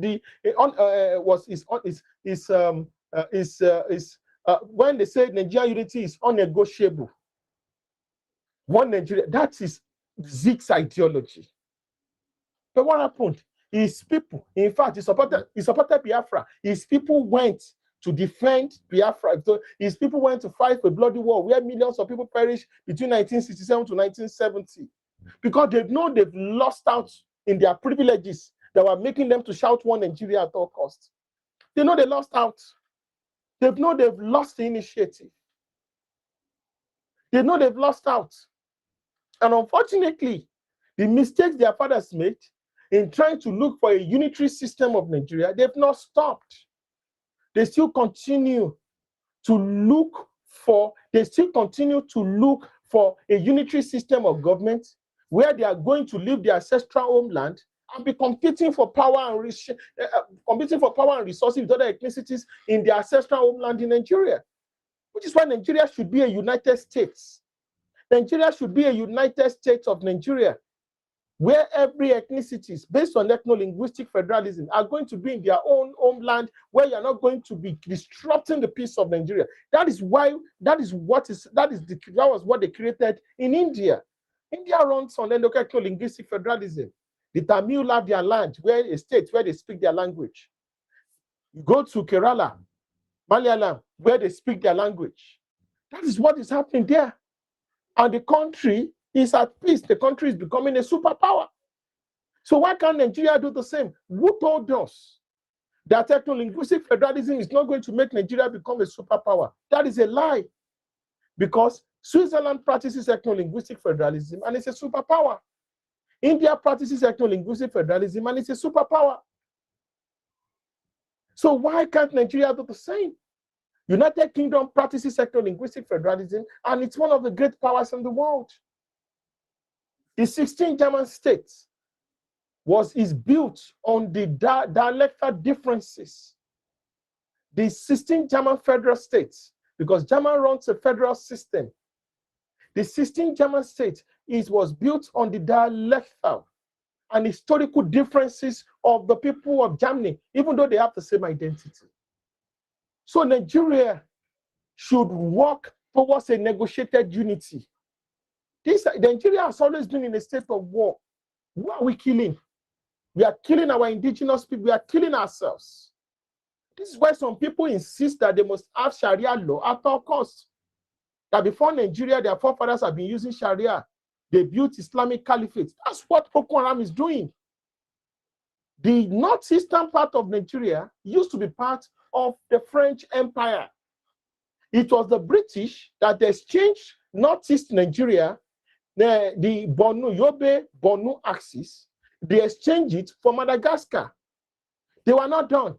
when they say Nigeria unity is unnegotiable. One Nigeria, that is Zeke's ideology. But what happened? His people, in fact, he supported Biafra. His people went to defend Biafra. So his people went to fight a bloody war where millions of people perished between 1967 to 1970 because they know they've lost out in their privileges that were making them to shout one Nigeria at all costs. They know they lost out. They know they've lost the initiative. They know they've lost out. And unfortunately, the mistakes their fathers made in trying to look for a unitary system of Nigeria, they've not stopped. They still continue to look for a unitary system of government where they are going to leave their ancestral homeland and be competing for power and resources with other ethnicities in their ancestral homeland in Nigeria, which is why Nigeria should be a United States. Nigeria should be a United States of Nigeria, where every ethnicity, based on ethno-linguistic federalism, are going to be in their own homeland, where you're not going to be disrupting the peace of Nigeria. That was what they created in India. India runs on ethno-linguistic federalism. The Tamil have their land, where a state where they speak their language. You go to Kerala, Malayalam, where they speak their language. That is what is happening there. And the country is at peace. The country is becoming a superpower. So why can't Nigeria do the same? Who told us that ethno-linguistic federalism is not going to make Nigeria become a superpower? That is a lie. Because Switzerland practices ethno-linguistic federalism and it's a superpower. India practices ethno-linguistic federalism and it's a superpower. So why can't Nigeria do the same? United Kingdom practices ethno-linguistic federalism and it's one of the great powers in the world. The 16 German states is built on the dialectal differences. The 16 German federal states, because Germany runs a federal system, the 16 German states was built on the dialectal and historical differences of the people of Germany, even though they have the same identity. So Nigeria should work towards a negotiated unity. Nigeria has always been in a state of war. Who are we killing? We are killing our indigenous people. We are killing ourselves. This is why some people insist that they must have Sharia law at all costs. That before Nigeria, their forefathers have been using Sharia. They built Islamic Caliphate. That's what Boko Haram is doing. The northeastern part of Nigeria used to be part of the French Empire. It was the British that exchanged northeast Nigeria, the Yobe-Borno axis. They exchanged it for Madagascar. They were not done.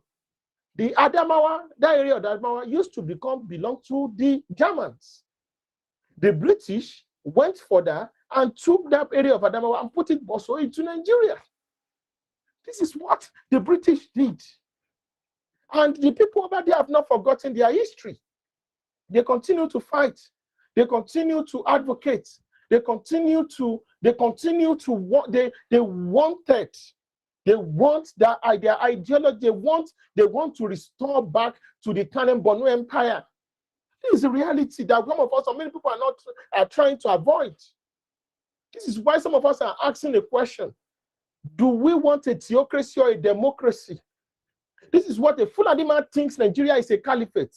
The Adamawa, that area of Adamawa used to belong to the Germans. The British went further and took that area of Adamawa and put it also into Nigeria. This is what the British did. And the people over there have not forgotten their history. They continue to fight. They continue to advocate. They want their ideology. They want to restore back to the Kanem Borno Empire. This is a reality that some of us, or many people are trying to avoid. This is why some of us are asking the question: do we want a theocracy or a democracy? This is what the Fulani man thinks Nigeria is a caliphate.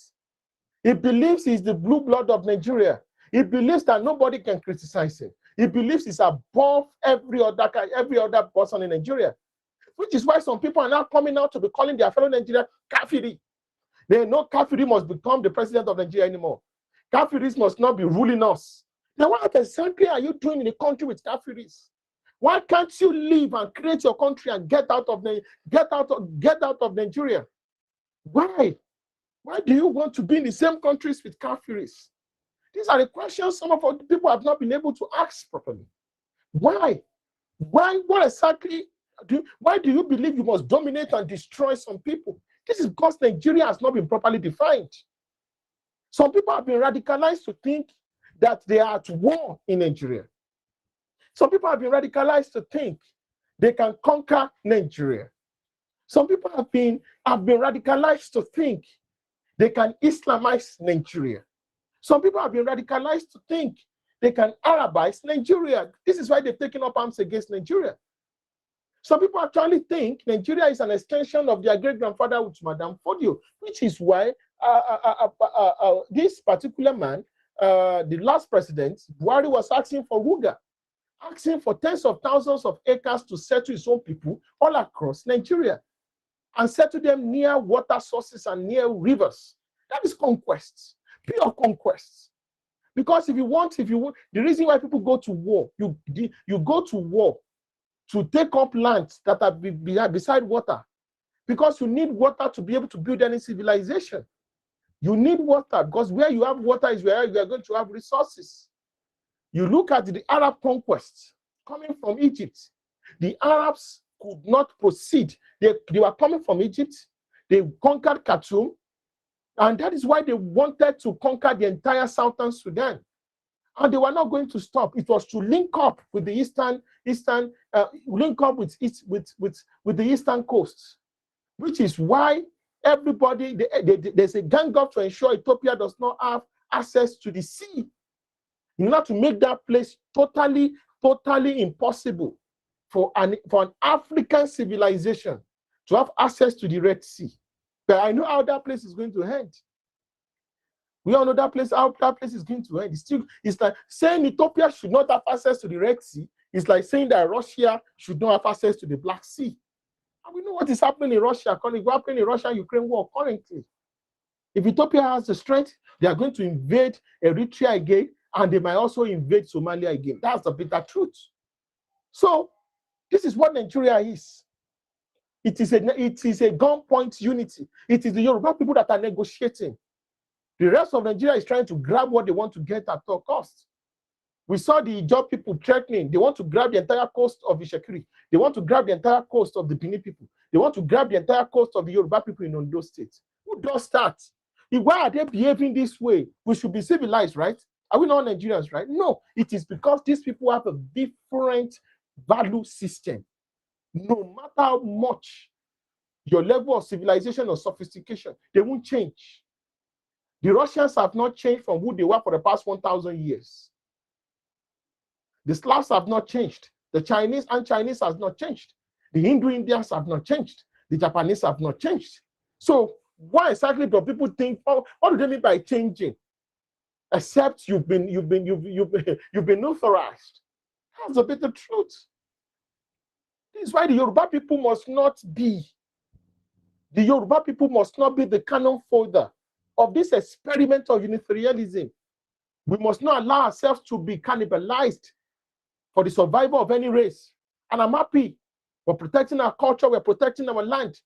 He believes he's the blue blood of Nigeria. He believes that nobody can criticize him. He believes he's above every other person in Nigeria. Which is why some people are now coming out to be calling their fellow Nigeria Kafiri. They know Kafiri must become the president of Nigeria anymore. Kafiris must not be ruling us. Now, what exactly are you doing in the country with Kafiris? Why can't you leave and create your country and get out of Nigeria? Why? Why do you want to be in the same countries with Kafiris? These are the questions some of our people have not been able to ask properly. Why? What exactly? Why do you believe you must dominate and destroy some people? This is because Nigeria has not been properly defined. Some people have been radicalized to think that they are at war in Nigeria. Some people have been radicalized to think they can conquer Nigeria. Some people have been radicalized to think they can Islamize Nigeria. Some people have been radicalized to think they can Arabize Nigeria. This is why they've taken up arms against Nigeria. Some people actually think Nigeria is an extension of their great-grandfather with Madame Fodio, which is why this particular man, the last president, Buhari, was asking for Ruga, asking for tens of thousands of acres to settle his own people all across Nigeria and settle them near water sources and near rivers. That is conquest, pure conquest. Because the reason why people go to war, you go to war to take up lands that are beside water, because you need water to be able to build any civilization. You need water because where you have water is where you are going to have resources. You look at the Arab conquest coming from Egypt. The Arabs could not proceed. They were coming from Egypt. They conquered Khartoum. And that is why they wanted to conquer the entire southern Sudan. And they were not going to stop. It was to link up with the link up with the eastern coast, which is why everybody, there's a gang up to ensure Ethiopia does not have access to the sea. In order to make that place totally impossible for an African civilization to have access to the Red Sea. But I know how that place is going to end. We all know that place, how that place is going to end. It's like saying Ethiopia should not have access to the Red Sea. It's like saying that Russia should not have access to the Black Sea. And we know what is happening in Russia, what's happening in Russia-Ukraine war currently. If Ethiopia has the strength, they are going to invade Eritrea again, and they might also invade Somalia again. That's the bitter truth. So this is what Nigeria is. It is a gunpoint unity. It is the Yoruba people that are negotiating. The rest of Nigeria is trying to grab what they want to get at all costs. We saw the Ijaw people threatening. They want to grab the entire coast of Ishekiri. They want to grab the entire coast of the Benin people. They want to grab the entire coast of the Yoruba people in Ondo State. Who does that? Why are they behaving this way? We should be civilized, right? Are we not Nigerians, right? No, it is because these people have a different value system. No matter how much your level of civilization or sophistication, they won't change. The Russians have not changed from who they were for the past 1,000 years. The Slavs have not changed. The Chinese has not changed. The Indo-Indians have not changed. The Japanese have not changed. So why exactly do people think, oh, what do they mean by changing? Except you've been authorized. That's a bit the truth. This is why the Yoruba people must not be the cannon fodder of this experiment of Unitarianism. We must not allow ourselves to be cannibalized for the survival of any race. And I'm happy. We're protecting our culture. We're protecting our land.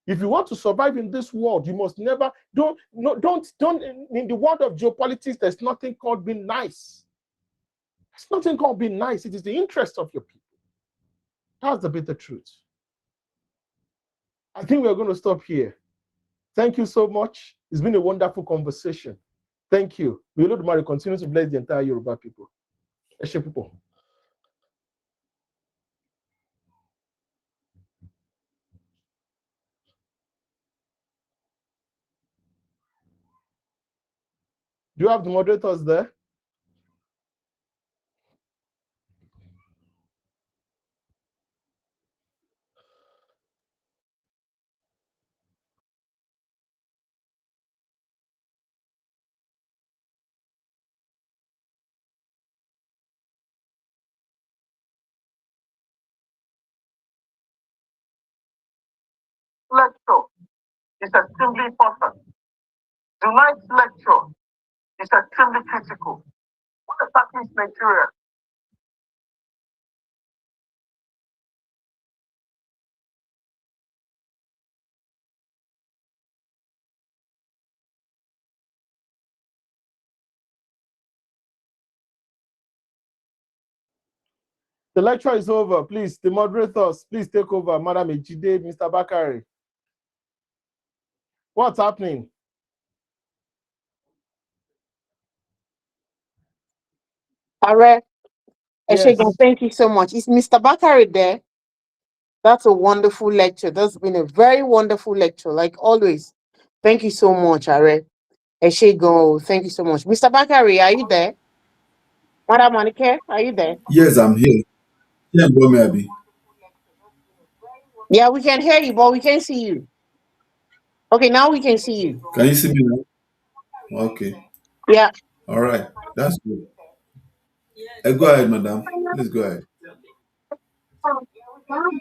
If you want to survive in this world, you must never, don't, in the world of geopolitics, there's nothing called being nice. There's nothing called being nice. It is the interest of your people. That's the bitter truth. I think we're going to stop here. Thank you so much. It's been a wonderful conversation. Thank you. May Lord Mary continue to bless the entire Yoruba people. Eshe people. Do you have the moderators there? Lecture is extremely important. Tonight's lecture is extremely critical. What exactly is Nigeria? The lecture is over. Please, the moderators, please take over. Madam Ejide, Mr. Bakari. What's happening? Are, Yes. thank you so much. Is Mr. Bakari there? That's a wonderful lecture. That's been a very wonderful lecture, like always. Thank you so much, Are. Eshego, thank you so much. Mr. Bakari, are you there? Madam Monica, are you there? Yes, I'm here. Yeah, go maybe. Yeah, we can hear you, but we can't see you. Okay, now we can see you. Can you see me now? Okay. Yeah. All right. That's good. Yes. Go ahead, madam. Please go ahead.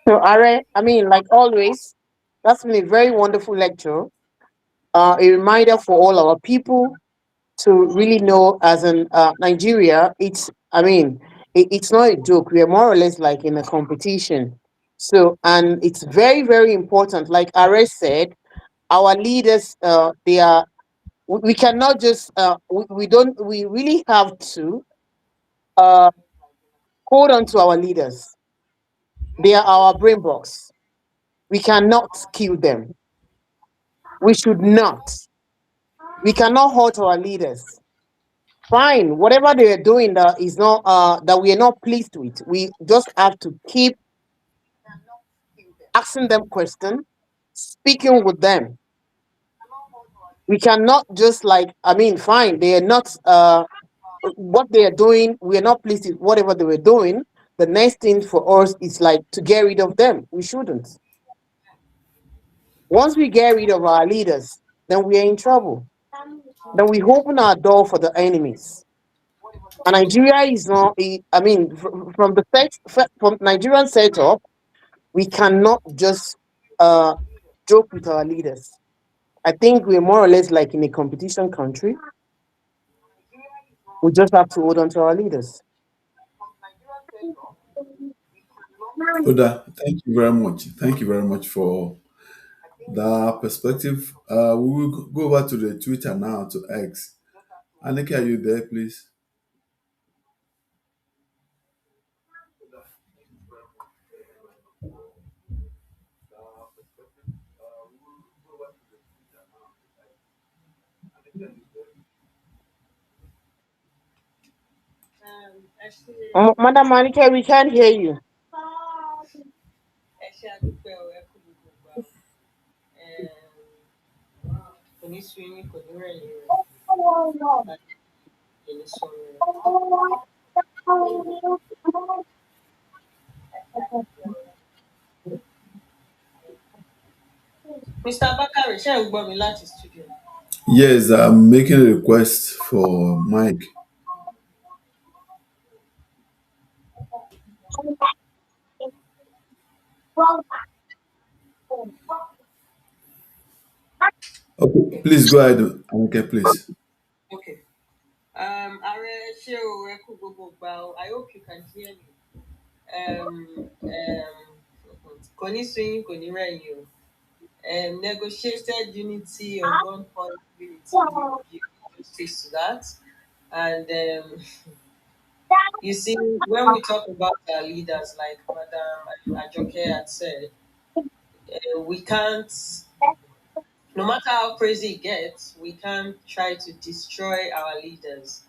So, Are, I mean, like always, that's been a very wonderful lecture. A reminder for all our people to really know as in Nigeria, it's not a joke. We are more or less like in a competition. So, and it's very, very important. Like Ares said, our leaders, they are, we cannot just, we really have to hold on to our leaders. They are our brain box. We cannot kill them. We should not. We cannot hurt our leaders. Fine, whatever they are doing that is not that we are not pleased with, we just have to keep asking them questions, speaking with them. We cannot just like, I mean, fine, they are not what they are doing, we are not pleased with whatever they were doing. The next thing for us is like to get rid of them. We shouldn't. Once we get rid of our leaders, then we are in trouble. Then we open our door for the enemies. And Nigeria is not, I mean, from the from Nigerian setup, we cannot just uh, joke with our leaders. I think we're more or less like in a competition country. We just have to hold on to our leaders. Oda, thank you very much. Thank you very much for that perspective. We will go over to the Twitter now to X. Annika, are you there, please? Actually, Madam Monica, we can't hear you. actually, àdúpẹ́ o, ẹ kú gbogbo ìgbà o. Kò ní sú yín, kò ní rẹ̀ yín o. Láti ẹni sọ̀rọ̀ rẹ̀. Mr. Bakare, ṣé ẹ̀ ń gbọ́ mi láti studio? Yes, I'm making a request for Mike. Okay, Okay. please go ahead, Annika, please. Okay. Ààrẹ ṣé o, ẹ kú gbogbo ìgbà o. I hope you can hear me. Kò ní sú yín, kò ní rẹ̀ yín o. Negotiated unity on gunpoint unity, you justice to that. And you see, when we talk about our leaders, like Madam Ajoke had said, we can't, no matter how crazy it gets, we can't try to destroy our leaders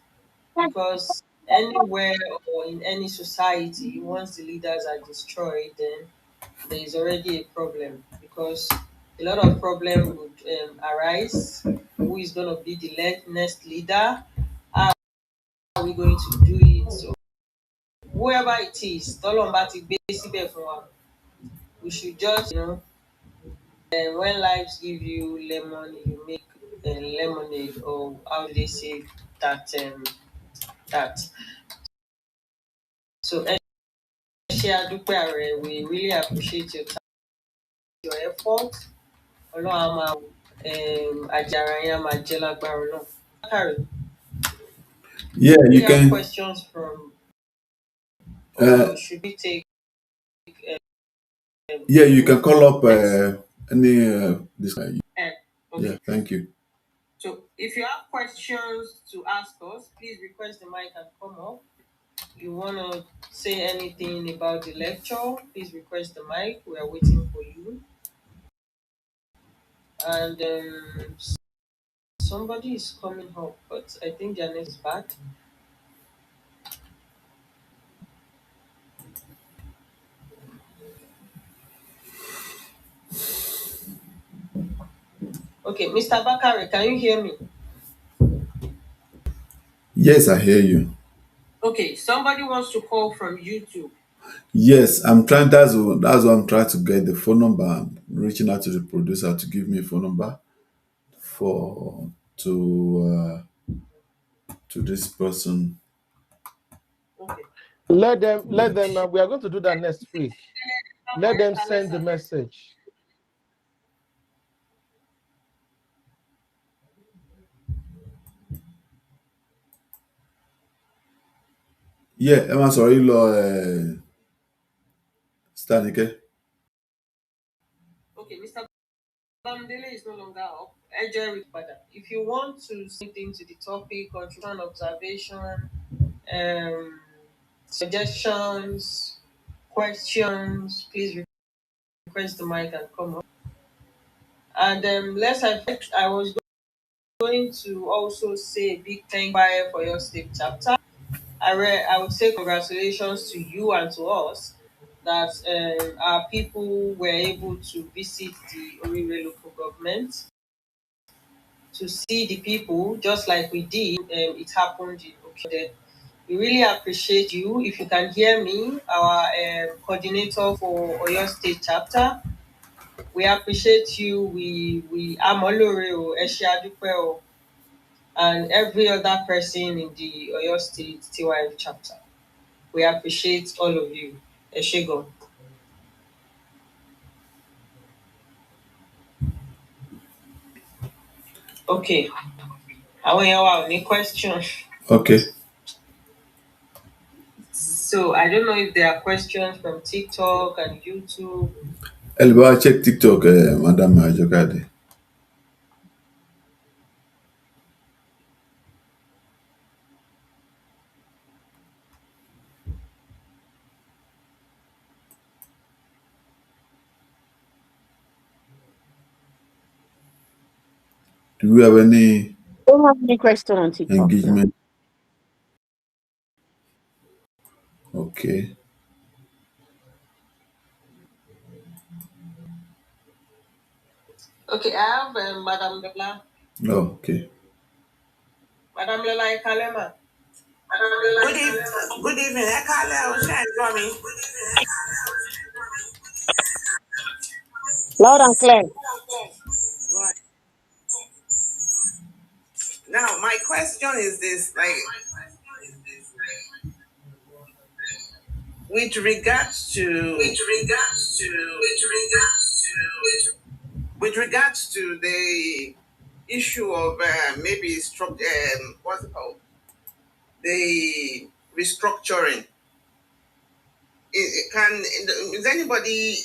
because anywhere or in any society, once the leaders are destroyed, then there is already a problem because a lot of problem would arise. Who is going to be the next leader? How are we going to do it? So whoever it is, tọ́lọ́run ti gbé síbẹ̀ fún wa, we should just, when lives give you lemon, you make lemonade, or how do they say that? That. So, ṣé àdúpẹ́ ààrẹ, we really appreciate your time, your effort. Ọlọ́run á máa àjàrà yẹn á máa jẹ́ lágbára náà. Bakare, Yeah, do you you have can. questions from, Uh, or should we take yeah, you can call up next? any this. Yeah, Okay. thank you. So if you have questions to ask us, please request the mic and come up. You want to say anything about the lecture, please request the mic. We are waiting for you. And somebody is coming up, but I think their name is back. Okay, Mr. Bakare, can you hear me? Yes, I hear you. Okay, somebody wants to call from YouTube. Yes, I'm trying. That's why I'm trying to get the phone number. I'm reaching out to the producer to give me a phone number for to this person. Okay. Let Yeah, them. We are going to do that next week. Let them send the message. yeah. Ẹ máa sọ̀rọ̀ yìí lọ, Stanike. Okay, Mr. Bamdele is no longer up. Ejeri Pada. If you want to say anything to the topic, contribution, observation, suggestions, questions, please request the mic and come up. And I was going to also say a big thank you for your state chapter. I would say congratulations to you and to us that our people were able to visit the Orire local government to see the people just like we did. It happened in Okede. We really appreciate you. If you can hear me, our coordinator for Oyo State chapter, we appreciate you. We Amolore o, Ẹ ṣé àdúpẹ́ o, and every other person in the Oyo State TYF chapter. We appreciate all of you. Ẹ ṣé gan. Okay. Àwọn èèyàn wa ò ní question. Okay. So I don't know if there are questions from TikTok and YouTube. Elba, check TikTok, Madam Ajokade. Do we have any Don't have any question on TikTok. engagement? Okay. Okay, I have Madam Lola. Oh, okay. Madam Lola Ikalema. Good evening. Ekale, o ṣe ń gbọ́ mi. Loud and clear. Right. Now, my question is this: like, with regards to the issue of maybe what's it called? The restructuring. Is anybody,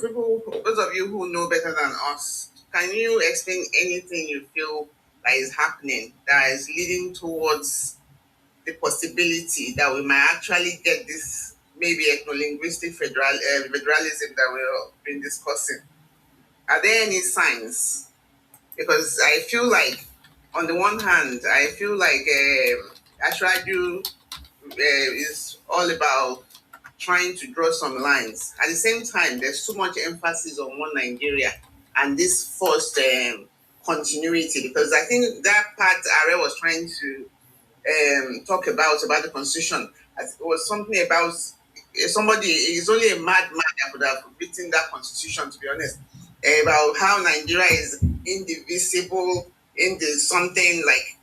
people, those of you who know better than us, can you explain anything you feel that is happening that is leading towards the possibility that we might actually get this maybe ethno-linguistic federalism that we've been discussing? Are there any signs? Because I feel like, on the one hand, I feel like Ashraju is all about trying to draw some lines. At the same time, there's too much emphasis on one Nigeria and this forced continuity, because I think that part Are was trying to talk about the constitution. It was something about somebody. It's only a madman that could have written that constitution, to be honest, about how Nigeria is indivisible into something like.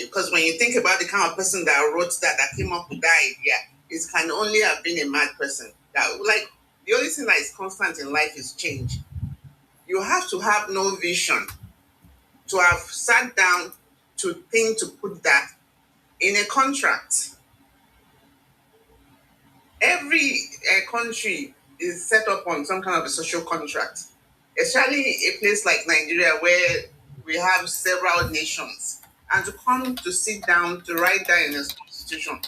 Because when you think about the kind of person that wrote that came up with that idea, it can only have been a mad person. That, like, the only thing that is constant in life is change. You have to have no vision to have sat down to think to put that in a contract. Every country is set up on some kind of a social contract, especially a place like Nigeria where we have several nations. And to come to sit down to write that in a constitution,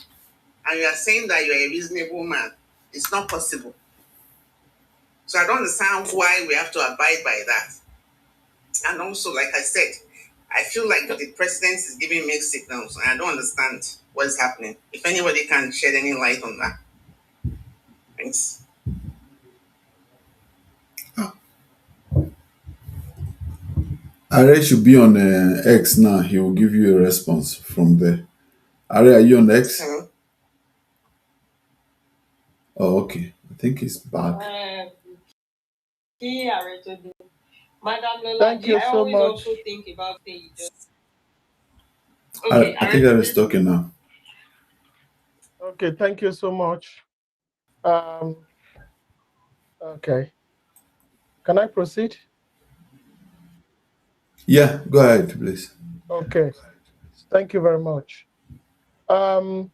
and you are saying that you are a reasonable man, it's not possible. So I don't understand why we have to abide by that. And also, like I said, I feel like the president is giving mixed signals, and I don't understand what is happening. If anybody can shed any light on that. Thanks. Are should be on X now. He will give you a response from there. Are you on X? Hello? Oh, okay. I think he's back. Madam Lola, Thank you I so always much. also think about things. I think that is talking now. Okay, thank you so much. Okay. Can I proceed? Yeah, go ahead, please. Okay. Thank you very much. The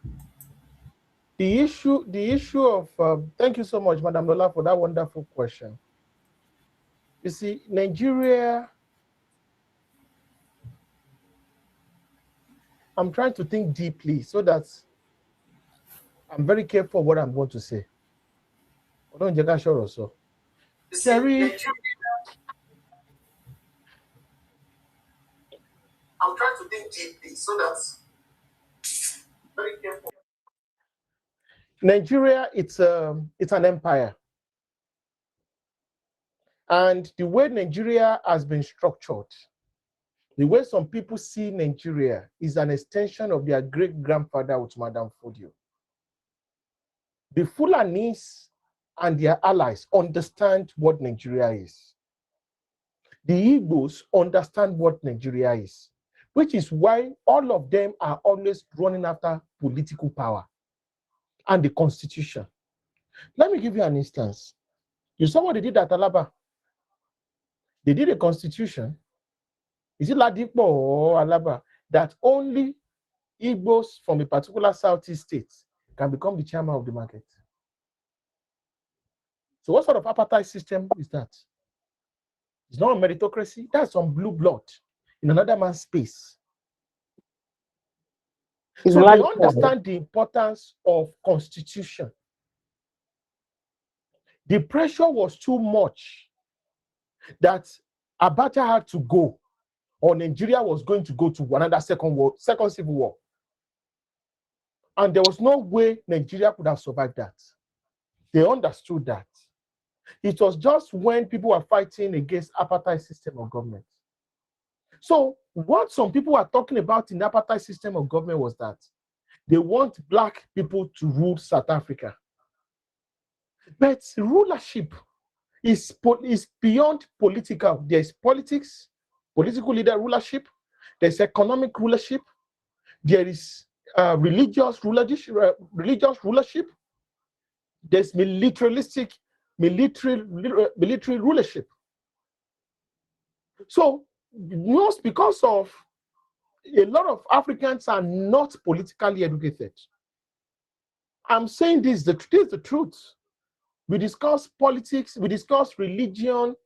issue of thank you so much, Madam Lola, for that wonderful question. You see, Nigeria, I'm trying to think deeply so that I'm very careful what I'm going to say. Ọlọ́run jẹ́ ká ṣọ̀rọ̀ sọ. You see, Sherry, I'm trying to think deeply so that very careful. Nigeria, it's an empire. And the way Nigeria has been structured, the way some people see Nigeria is an extension of their great-grandfather with Madam Fodio. The Fulanis and their allies understand what Nigeria is. The Igbos understand what Nigeria is, which is why all of them are always running after political power and the constitution. Let me give you an instance. You saw what they did at Alaba. They did a constitution. Is it Ladipo or Alaba that only Igbos from a particular Southeast state can become the chairman of the market? So what sort of apartheid system is that? It's not a meritocracy. That's some blue blood in another man's space. So they understand the importance of constitution. The pressure was too much that Abacha had to go, or Nigeria was going to go to another second civil war. And there was no way Nigeria could have survived that. They understood that. It was just when people were fighting against apartheid system of government. So what some people are talking about in the apartheid system of government was that they want black people to rule South Africa. But rulership is beyond political. There's politics, political leader rulership. There's economic rulership. There is religious rulership. There's military rulership. So most because of a lot of Africans are not politically educated. I'm saying this is the truth. We discuss politics, we discuss religion,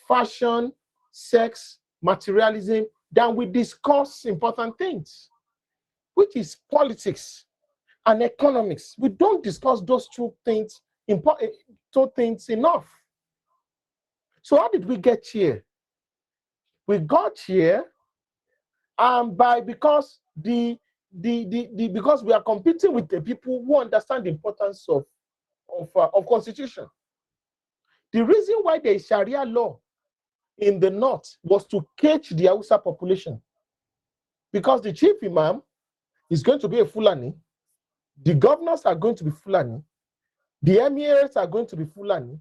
fashion, sex, materialism, then we discuss important things, which is politics and economics. We don't discuss those two things enough. So how did we get here? We got here because because we are competing with the people who understand the importance of constitution. The reason why there is Sharia law in the north was to catch the Hausa population, because the chief imam is going to be a Fulani, the governors are going to be Fulani, the emirs are going to be Fulani.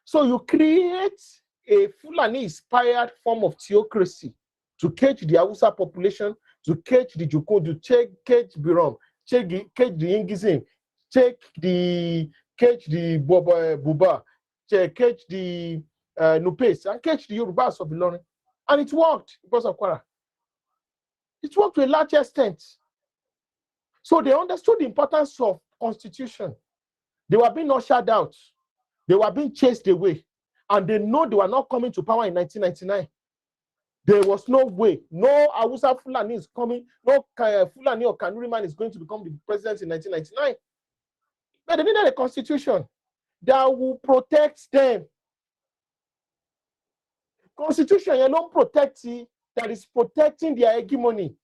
So you create a Fulani-inspired form of theocracy to catch the Hausa population, to catch the Joko, to catch Birom, catch the Ingizim, catch the Buba, catch the Nupes, and catch the Yorubas of Ilorin. And it worked because of Kwara. It worked to a large extent. So they understood the importance of constitution. They were being ushered out. They were being chased away. And they know they were not coming to power in 1999. There was no way. No Hausa Fulani is coming. No Fulani or Kanuri man is going to become the president in 1999. But they needed a constitution that will protect them. Constitution alone protects it, that is protecting their hegemony.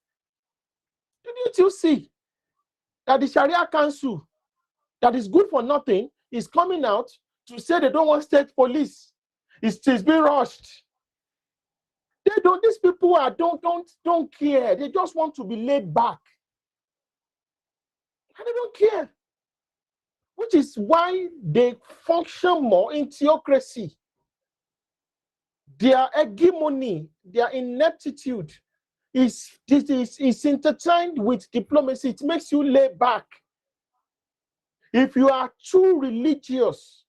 Didn't you see that the Sharia Council, that is good for nothing, is coming out to say they don't want state police? It's being rushed. They don't. These people don't care. They just want to be laid back, and they don't care. Which is why they function more in theocracy. Their hegemony, their ineptitude is intertwined with diplomacy. It makes you lay back. If you are too religious,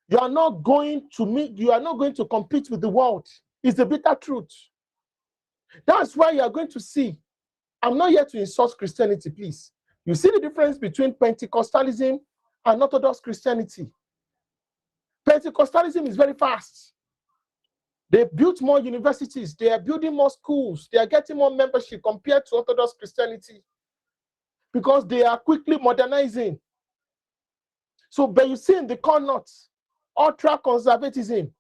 you are not going to compete with the world. It's the bitter truth. That's why you are going to see. I'm not here to insult Christianity, please. You see the difference between Pentecostalism and Orthodox Christianity. Pentecostalism is very fast. They built more universities. They are building more schools. They are getting more membership compared to Orthodox Christianity because they are quickly modernizing. So, but you see in the core north, ultra-conservatism.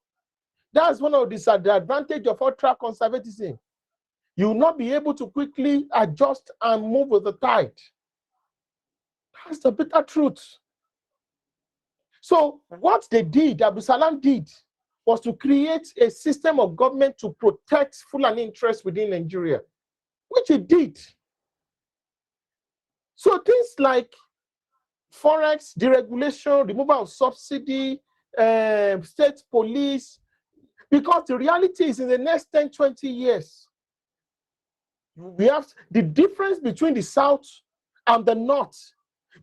That's one of the disadvantages of ultra-conservatism. You will not be able to quickly adjust and move with the tide. That's the bitter truth. So what they did, Abu Salam did, was to create a system of government to protect Fulani interests within Nigeria, which it did. So things like forex, deregulation, removal of subsidy, state police, because the reality is in the next 10, 20 years, we have the difference between the South and the North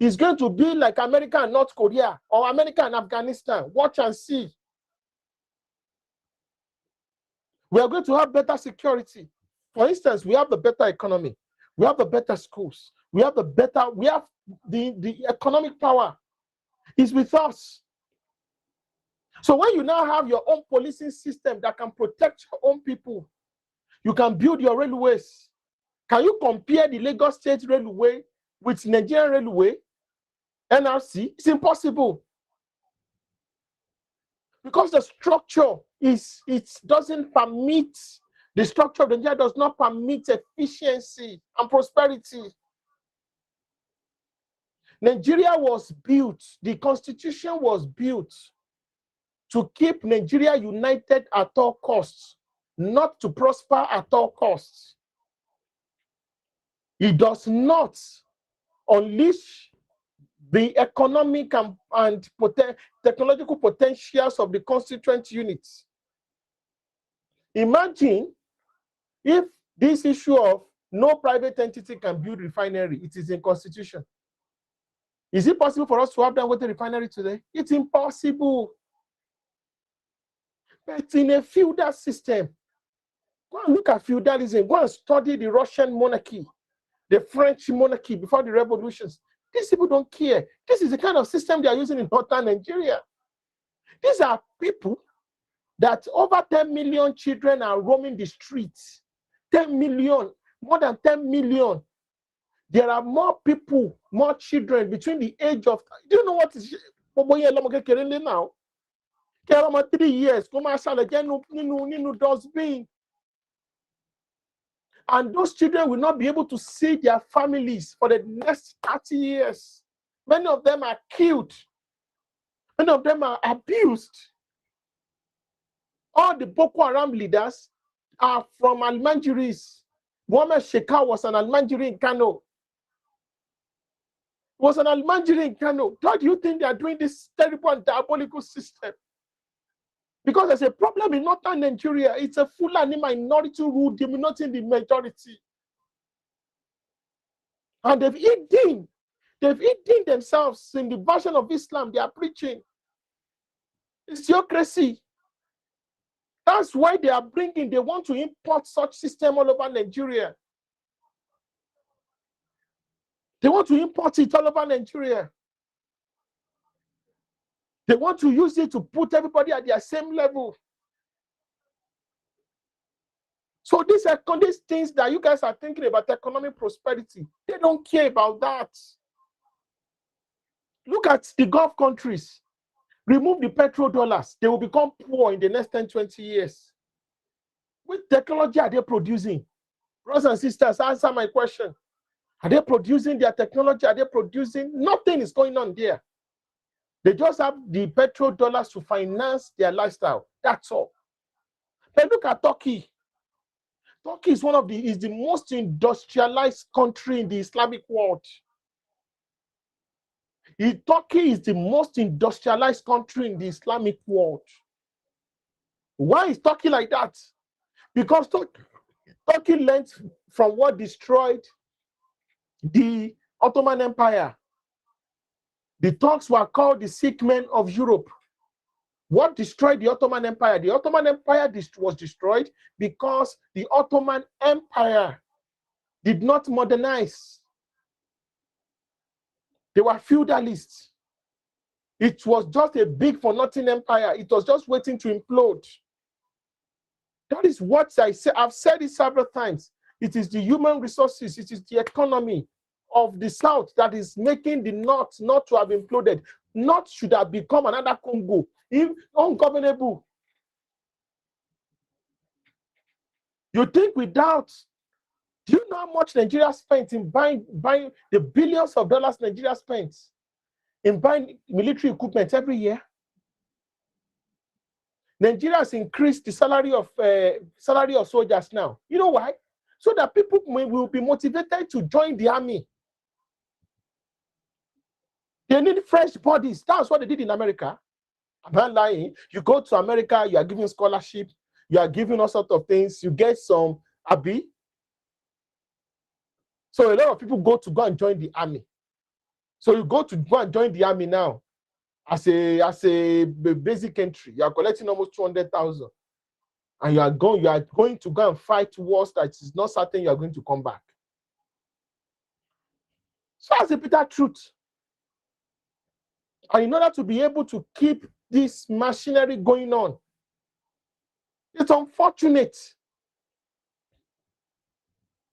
is going to be like America and North Korea or America and Afghanistan. Watch and see. We are going to have better security. For instance, we have the better economy. We have the better schools. We have the economic power is with us. So when you now have your own policing system that can protect your own people, you can build your railways. Can you compare the Lagos State Railway with Nigerian Railway, NRC? It's impossible. Because the structure doesn't permit, the structure of Nigeria does not permit efficiency and prosperity. Nigeria was built, the constitution was built to keep Nigeria united at all costs, not to prosper at all costs. It does not unleash the economic and technological potentials of the constituent units. Imagine if this issue of no private entity can build refinery, it is in constitution. Is it possible for us to have Dangote refinery today? It's impossible. But in a feudal system, go and look at feudalism, go and study the Russian monarchy, the French monarchy before the revolutions. These people don't care. This is the kind of system they are using in northern Nigeria. These are people that over 10 million children are roaming the streets. 10 million, more than 10 million. There are more people, more children between the age of, do you know what is now? 3 years, and those children will not be able to see their families for the next 30 years. Many of them are killed. Many of them are abused. All the Boko Haram leaders are from Almanjiris. Muhammad Shekau was an Almanjiri in Kano. Was an Almanjiri in Kano. How do you think they are doing this terrible and diabolical system? Because there's a problem in northern Nigeria. It's a Fulani minority rule dominating the majority. And they've eaten themselves in the version of Islam they are preaching. It's theocracy. That's why they want to import such system all over Nigeria. They want to import it all over Nigeria. They want to use it to put everybody at their same level. So these things that you guys are thinking about economic prosperity, they don't care about that. Look at the Gulf countries. Remove the petrodollars. They will become poor in the next 10, 20 years. What technology are they producing? Brothers and sisters, answer my question. Are they producing their technology? Are they producing? Nothing is going on there. They just have the petrodollars to finance their lifestyle. That's all. But look at Turkey. Turkey is the most industrialized country in the Islamic world. Turkey is the most industrialized country in the Islamic world. Why is Turkey like that? Because Turkey learned from what destroyed the Ottoman Empire. The Turks were called the sick men of Europe. What destroyed the Ottoman Empire? The Ottoman Empire was destroyed because the Ottoman Empire did not modernize. They were feudalists. It was just a big for nothing empire. It was just waiting to implode. That is what I say. I've said it several times. It is the human resources, it is the economy of the South that is making the North not to have imploded. North should have become another Congo, if ungovernable. You think without, do you know how much Nigeria spent in buying the billions of dollars Nigeria spent in buying military equipment every year? Nigeria has increased the salary of soldiers now. You know why? So that people will be motivated to join the army. They need fresh bodies. That's what they did in America. I'm not lying. You go to America, you are given scholarship, you are given all sorts of things, you get some abi. So a lot of people go and join the army. So you go and join the army now as a basic entry. You are collecting almost 200,000. And you are going to go and fight wars that is not certain you are going to come back. So that's the bitter truth. And in order to be able to keep this machinery going on, it's unfortunate.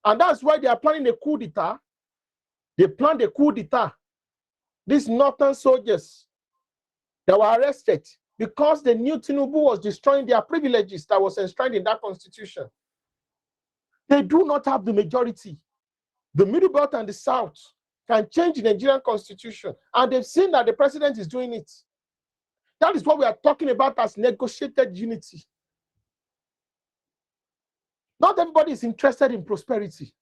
And that's why they are planning a coup d'etat. They planned a coup d'etat. These northern soldiers that were arrested because they knew Tinubu was destroying their privileges that was enshrined in that constitution. They do not have the majority. The Middle Belt and the South can change the Nigerian constitution, and they've seen that the president is doing it. That is what we are talking about as negotiated unity. Not everybody is interested in prosperity.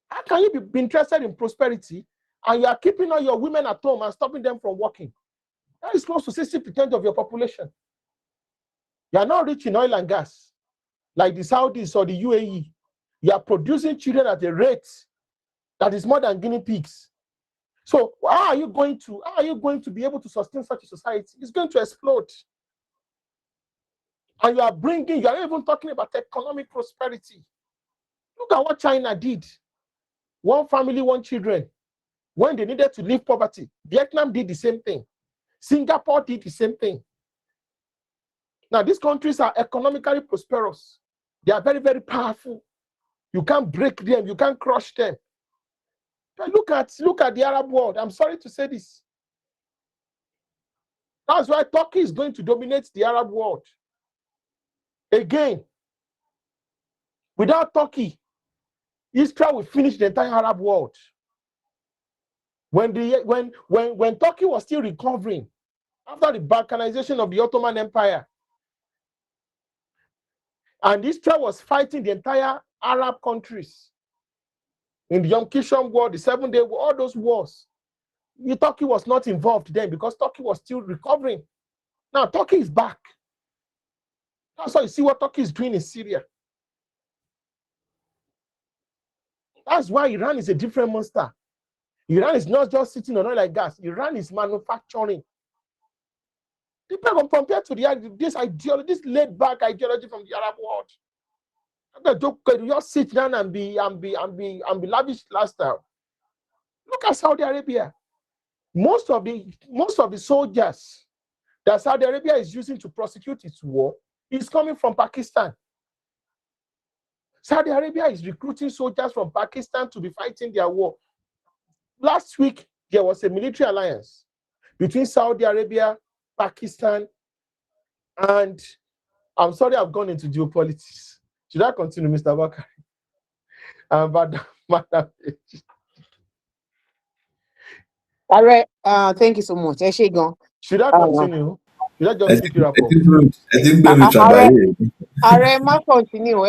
How can you be interested in prosperity and you are keeping all your women at home and stopping them from working? That is close to 60% of your population. You are not rich in oil and gas, like the Saudis or the UAE. You are producing children at a rate that is more than guinea pigs. So how are you going to be able to sustain such a society? It's going to explode. And you are not even talking about economic prosperity. Look at what China did. One family, one children. When they needed to leave poverty, Vietnam did the same thing. Singapore did the same thing. Now, these countries are economically prosperous. They are very, very powerful. You can't break them. You can't crush them. But look at the Arab world. I'm sorry to say this. That's why Turkey is going to dominate the Arab world. Again, without Turkey, Israel will finish the entire Arab world. When Turkey was still recovering after the balkanization of the Ottoman Empire, and Israel was fighting the entire Arab countries in the Yom Kippur War, the 7-day war, all those wars, Turkey was not involved then because Turkey was still recovering. Now Turkey is back. That's why you see what Turkey is doing in Syria. That's why Iran is a different monster. Iran is not just sitting on oil and gas. Iran is manufacturing. Compared to this ideology, this laid-back ideology from the Arab world. You just sit down and be lavish lifestyle. Look at Saudi Arabia. Most of the soldiers that Saudi Arabia is using to prosecute its war is coming from Pakistan. Saudi Arabia is recruiting soldiers from Pakistan to be fighting their war. Last week, there was a military alliance between Saudi Arabia, Pakistan, and I'm sorry I've gone into geopolitics. Should I continue, Mr. Bakari? Madam. All right. Thank you so much. Should I continue? Should I just keep it up? I think baby trabaye. Are continue.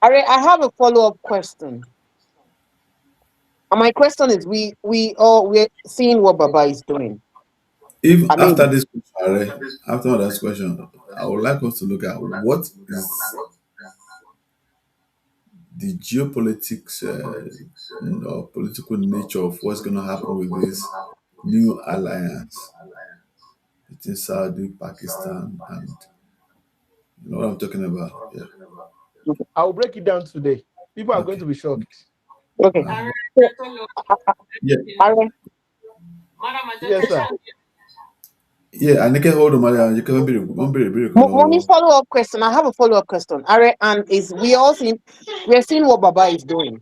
I have a follow-up question. And my question is, we're seeing what Baba is doing. After this question, I would like us to look at what is the geopolitics or political nature of what's going to happen with this new alliance between Saudi, Pakistan, and you know what I'm talking about. Yeah. I'll break it down today. People are going to be shocked. Okay. Yeah. Yes, sir. Yeah, and you can hold on, Maria. You can be follow-up question. I have a follow-up question. And we're seeing what Baba is doing.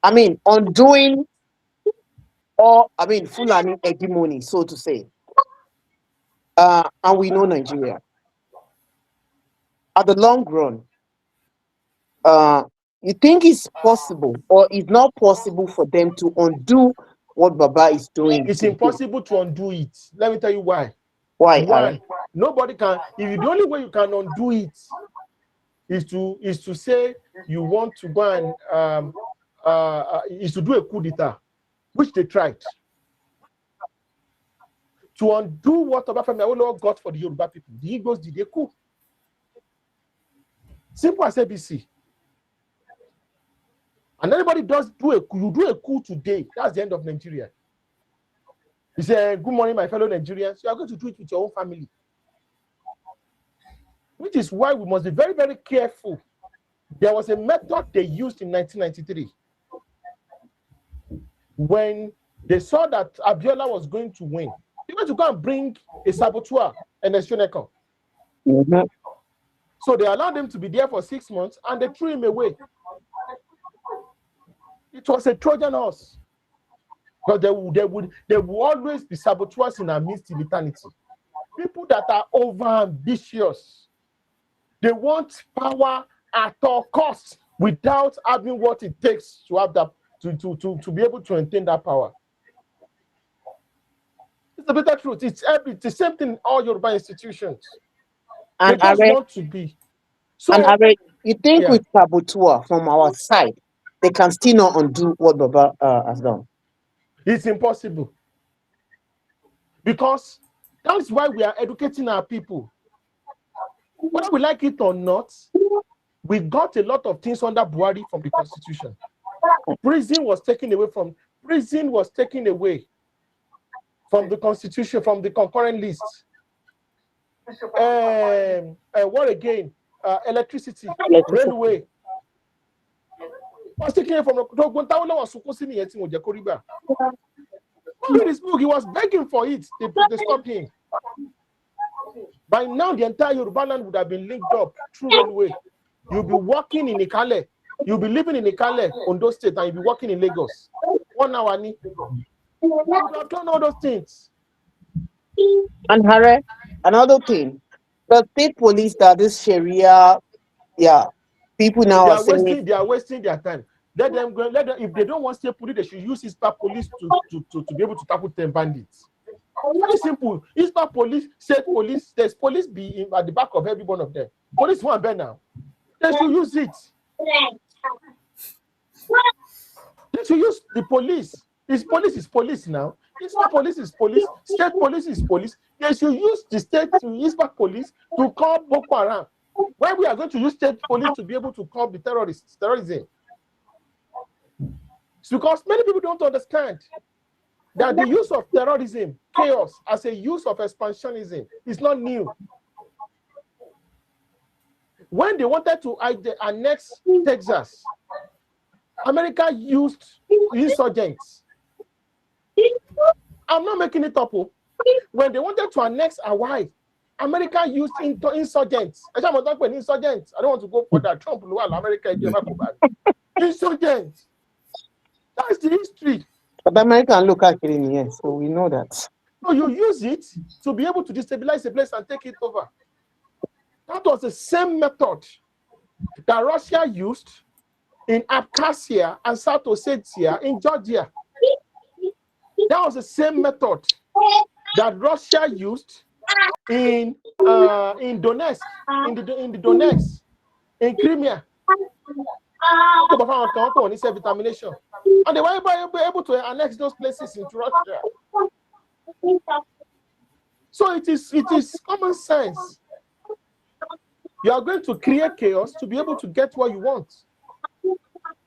I mean, undoing or I mean Fulani hegemony, so to say. And we know Nigeria. At the long run, uh, you think it's possible or it's not possible for them to undo what Baba is doing It's today? impossible to undo it. Let me tell you why. Why, Aaron? One, nobody can. If the only way you can undo it is to say you want to go and is to do a coup d'etat, which they tried. To undo what Obafemi Awolowo got for the Yoruba people, the Igbos did a coup. Simple as ABC. And anybody does do a coup, you do a coup today, that's the end of Nigeria. You say, good morning, my fellow Nigerians. You are going to do it with your own family. Which is why we must be very, very careful. There was a method they used in 1993. When they saw that Abiola was going to win, they went to go and bring a saboteur and a Shoneko. Mm-hmm. So they allowed him to be there for 6 months and they threw him away. It was a Trojan horse. But there will always be saboteurs in our midst in eternity. People that are over ambitious. They want power at all costs without having what it takes to have that to be able to maintain that power. It's the bitter truth. It's the same thing in all Yoruba institutions. And they just want to be. So, and Are, you think with saboteur from our side, they can still not undo what Baba has done? It's impossible. Because that is why we are educating our people. Whether we like it or not, we got a lot of things under Buhari from the Constitution. Prison was taken away from the Constitution, from the concurrent list. What again? Electricity, railway. Was taken from the in his book, he was begging for it. They stopped him. By now, the entire Yoruba land would have been linked up through railway. You'll be working in Ikale. You'll be living in Ikale, Ondo State, and you'll be working in Lagos. 1 hour. You have done all those things. And Harry, another thing, the state police that this Sharia, people now they are saying they are wasting their time. Let them go. Let them, if they don't want state police, they should use ISPA police to be able to tackle 10 bandits. Very simple. ISPA police, state police, there's police at the back of every one of them. Police one bear now. They should use it. They should use the police. Police is police now. ISPA police is police. State police is police. They should use the state ISPA police to curb Boko Haram. Why we are going to use state police to be able to curb the terrorism? It's because many people don't understand that the use of terrorism, chaos, as a use of expansionism is not new. When they wanted to annex Texas, America used insurgents. I'm not making it up. When they wanted to annex Hawaii, America used insurgents. I don't want to go for that. Trump, America, insurgents. That's the history. But America and local killing, yes, so we know that. So you use it to be able to destabilize the place and take it over. That was the same method that Russia used in Abkhazia and South Ossetia in Georgia. That was the same method that Russia used in Donetsk, in the Donetsk, in Crimea. Self-determination. And they were able to annex those places into Russia. So it is common sense. You are going to create chaos to be able to get what you want.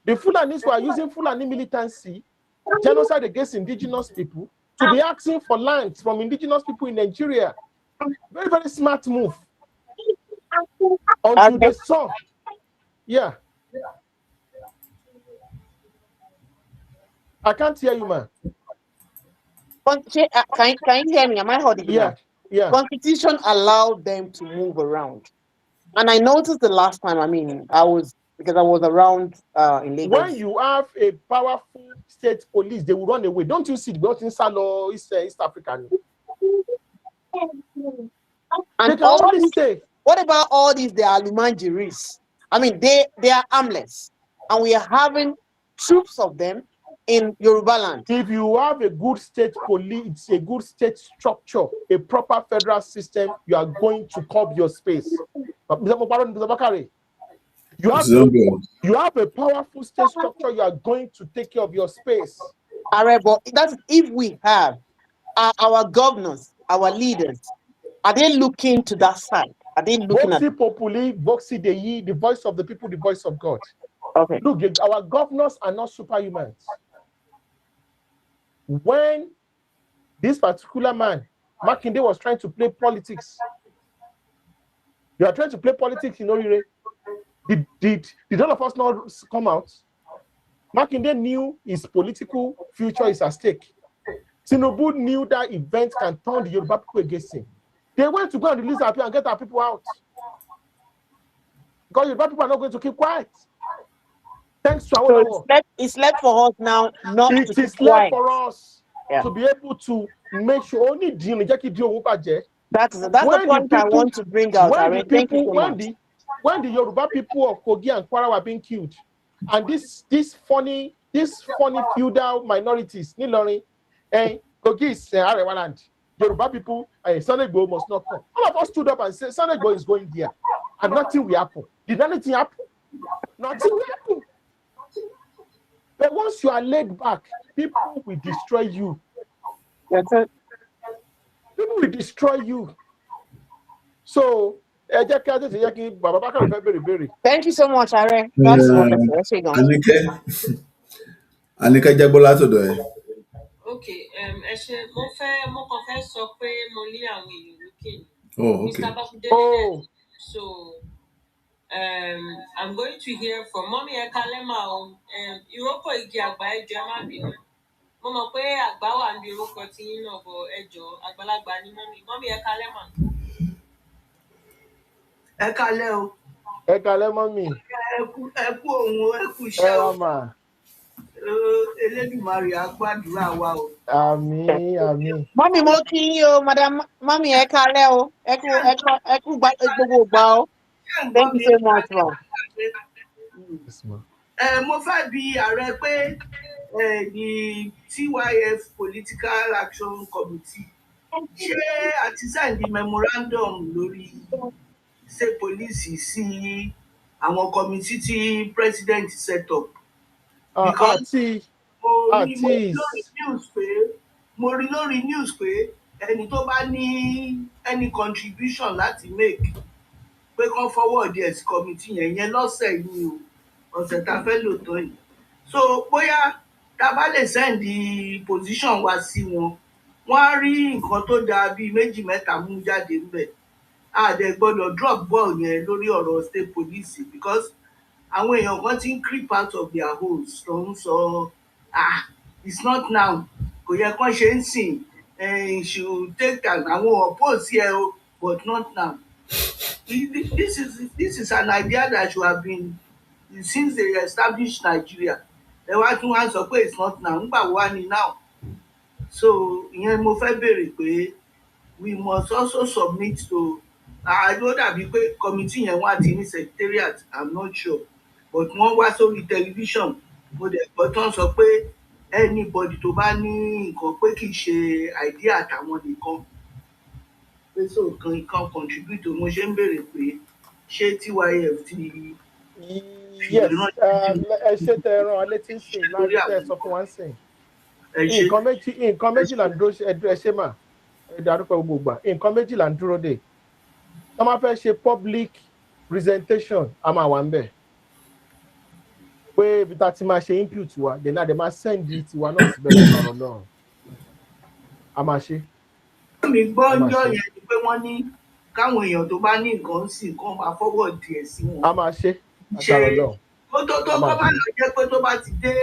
The Fulanis were using Fulani militancy, genocide against indigenous people, to be asking for lands from indigenous people in Nigeria. Very, very smart move. Until they saw. Yeah. I can't hear you, man. Can you hear me? Am I audible? Yeah. Constitution allowed them to move around. And I noticed the last time, I was because I was around in Lagos. When you have a powerful state police, they will run away. Don't you see the boat in Salo, East Africa? And They can only stay. what about all these the Alumanjiris? I mean, they are armless, and we are having troops of them in Yoruba land. If you have a good state police, it's a good state structure, a proper federal system, you are going to curb your space. You have a powerful state structure, you are going to take care of your space. But that's if we have our governors, our leaders, are they looking to that side? Are they looking at Populi, Voxi Dei, the voice of the people, the voice of God? Okay. Look, our governors are not superhumans. When this particular man, Makinde, was trying to play politics, you are trying to play politics in Orire. Did all of us not come out? Makinde knew his political future is at stake. Tinubu knew that event can turn the Yoruba people against him. They went to go and release our people and get our people out. Because Yoruba people are not going to keep quiet. Thanks to our it's left for us now not it to keep is left quiet. for us to be able to make sure only that's the point I want to bring out. When the Yoruba people of Kogi and Kwara were being killed, and this funny feudal minorities, Nilori and Kogi is Arewa land, Yoruba people, Sanegbo must not come. All of us stood up and said, Sanegbo is going there, and nothing will happen. Did anything happen? Nothing will happen. But once you are laid back, people will destroy you. That's it. People will destroy you. So, thank you so much, Are. That's wonderful. Anike Jagbola to do. Okay, mo kàn fẹ́ sọ pé mo ní àwọn èèyàn lókè ni. Oh, okay. Mr. Bakudele. So, I'm going to hear from Mommy Ekalema. Iroko igi àgbà ẹjọ́ má bínú. Mo mọ̀ pé àgbà wà níbi iroko tí yín náà bọ̀ ẹjọ́ àgbàlagbà ni Mommy Ekalema. Ẹ kálẹ́ o. Ẹ kálẹ́ Mommy. Ẹ kú òun ẹ kú iṣẹ́ o. Elédùmarè á gbàdúrà wa o. Àmín. Mommy mo kí yín o, Madam Mommy ẹ kálẹ́ o. Ẹ kú gbogbo gbà o. Thank you so much, ma'am. Mo fẹ́ bi ààrẹ pé the TYF Political Action Committee ṣé àti send memorandum lórí ṣe police sí àwọn committee tí president set up. Because mo rí lórí news pé ẹni tó bá ní any contribution láti make pé kán forward ẹ̀ sí committee yẹn lọ́sẹ̀ yìí o ọ̀sẹ̀ tá a fẹ́ lò tán yìí. So bóyá tá a bá lè send the position wa sí wọn, wọ́n á rí nǹkan tó dáa bíi méjì mẹ́ta mú jáde ńbẹ̀. A dẹ̀ gbọ́dọ̀ drop ball yẹn lórí ọ̀rọ̀ state police because àwọn èèyàn kan ti ń creep out of their holes tó ń sọ it's not now kò yẹ kán ṣe ń sìn should take time àwọn oppose here o but not now. This is an idea that should have been since they established Nigeria. Ẹ wá tún wá sọ pé it's not now nígbà wo wá ni now. So ìyẹn mo fẹ́ béèrè pé we must also submit to ló dàbí pé committee yẹn wá ti ní secretariat I'm not sure but wọ́n wá sórí television mo dẹ̀ gbọ́ tán sọ pé anybody tó bá ní nǹkan pé kì í ṣe idea àtàwọn nìkan pé so kan contribute mo ṣe ń béèrè pé ṣé TYF ti. Yes, ẹ ṣe tẹ ẹran alẹ́ tí ń sìn láti tẹ sọ fún wa ń sìn. Nǹkan méjì là ń dúró ẹ ṣe mà ẹ dárúkọ gbogbo gbà nǹkan méjì là ń dúró dè. Wọ́n máa fẹ́ ṣe public presentation a máa wà ń bẹ̀. Pé ibi tá a ti máa ṣe input wa then a dẹ̀ máa send tiwa náà síbẹ̀ lọ́rọ̀ náà. A máa ṣe. Mi gbọ́ ọjọ́ yẹn ni pé wọ́n ní káwọn èèyàn tó bá ní nǹkan sì kàn máa forward díẹ̀ sí wọn. A máa ṣe. Ṣé tó bá lọ jẹ́ pé tó bá ti dé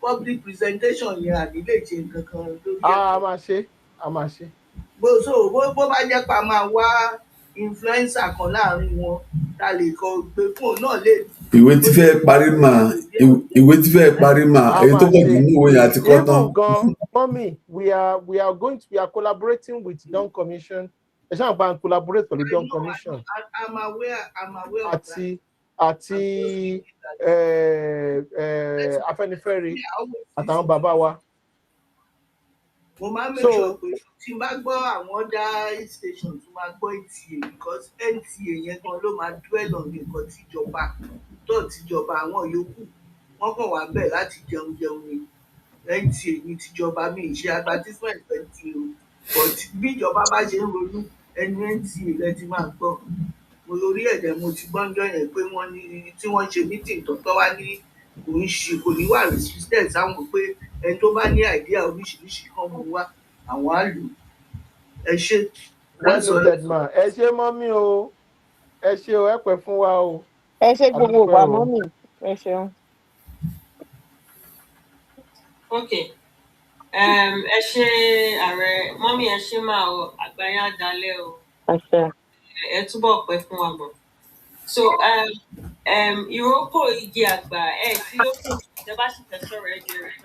public presentation yẹn àbí lè ṣe nǹkan kan lórí ẹ̀. A máa ṣe. Bó bá jẹ́ pé a máa wá influencer kan láàrin wọn ta lè kọ gbé fóònù náà lè. ìwé tí fẹ́ parí mà ìwé tí fẹ́ parí mà èyí tó pọ̀ jù ní ìwé yẹn àti kọ́ tán. Even gan, mommy, we are collaborating with Dawn Commission. Ẹ ṣáà bá ń collaborate pẹ̀lú Dawn Commission. I'm aware of that. Àti Afẹ́nifẹ́re àtàwọn bàbá wa. Mo máa ń make sure pé tí n bá gbọ́ àwọn other stations tó máa gbọ́ NTA because NTA yẹn gan ló máa dwell on nǹkan tíjọba àwọn yòókù wọ́n kàn wá bẹ̀ láti jẹun ni NTA ní tíjọba mi ṣe advertisement NTA o but bí ìjọba bá ṣe ń ronú ẹni NTA lẹ ti máa gbọ́. Mo lórí ẹ̀dẹ̀ mo ti gbọ́njọ́ yẹn pé wọ́n ní tí wọ́n ṣe meeting tọ́tọ́ wá ní kò ní wà resistant sáwọn pé ẹni tó bá ní idea oríṣiríṣi kan mú wá àwọn á lò. Ẹ ṣe. Ẹ ṣe mọ́mí o, ẹ ṣe o, ẹ pẹ́ fún wa o. Ẹ ṣe gbogbo wa mọ́mí, ẹ ṣeun. Okay. Ẹ ṣe ààrẹ mọ́mí ẹ ṣe máa o àgbáyá dalẹ̀ o. Ẹ túbọ̀ pẹ́ fún wa gbọ̀n. So ìrókò igi àgbà tí ló kù ìjọba sì fẹ́ sọ̀rọ̀ ẹ jẹ́ rẹ̀.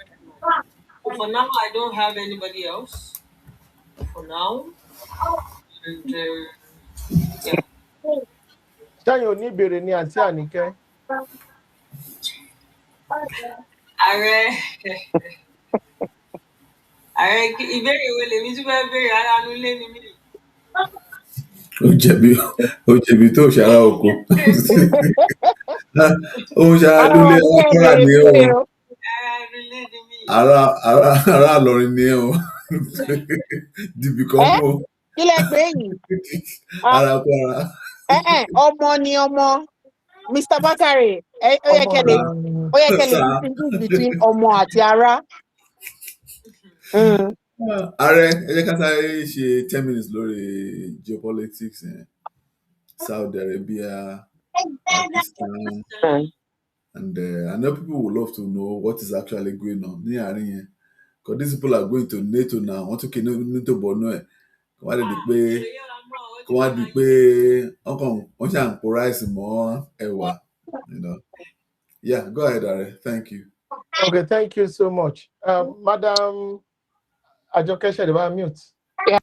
For now, I don't have anybody else. For now. And yeah. Ṣáyìn òní ìbéèrè ni àǹtí Àníkẹ́. Ààrẹ ìbéèrè wo lèmi tún fẹ́ béèrè ara nu lé ni mí. Ó jẹ̀bi tó ṣàrà oko. Ó ṣàrà lólé ọkọ̀rà ní o. Ará Ìlọrin ni o. Dìbì kan mọ́. Kí lẹ pé yìí? Ara kó ara. Ọmọ ni ọmọ. Mr. Bakare, ó yẹ kẹ́lẹ̀ distinguish between ọmọ àti ará. Ààrẹ, ẹ jẹ́ ká sáré ṣe 10 minutes lórí geopolitics Saudi Arabia, Pakistan, and I know people would love to know what is actually going on ní àárín yẹn. Because these people are going to NATO now. Wọ́n tún kí NATO bọ̀ náà ẹ̀. Kò wá di pé wọ́n ṣà ń po ráìsì mọ́ ẹ̀wà. Yeah, go ahead, Ààrẹ. Thank you. Okay, thank you so much. Madam Ajoke Shediba, mute. Yeah.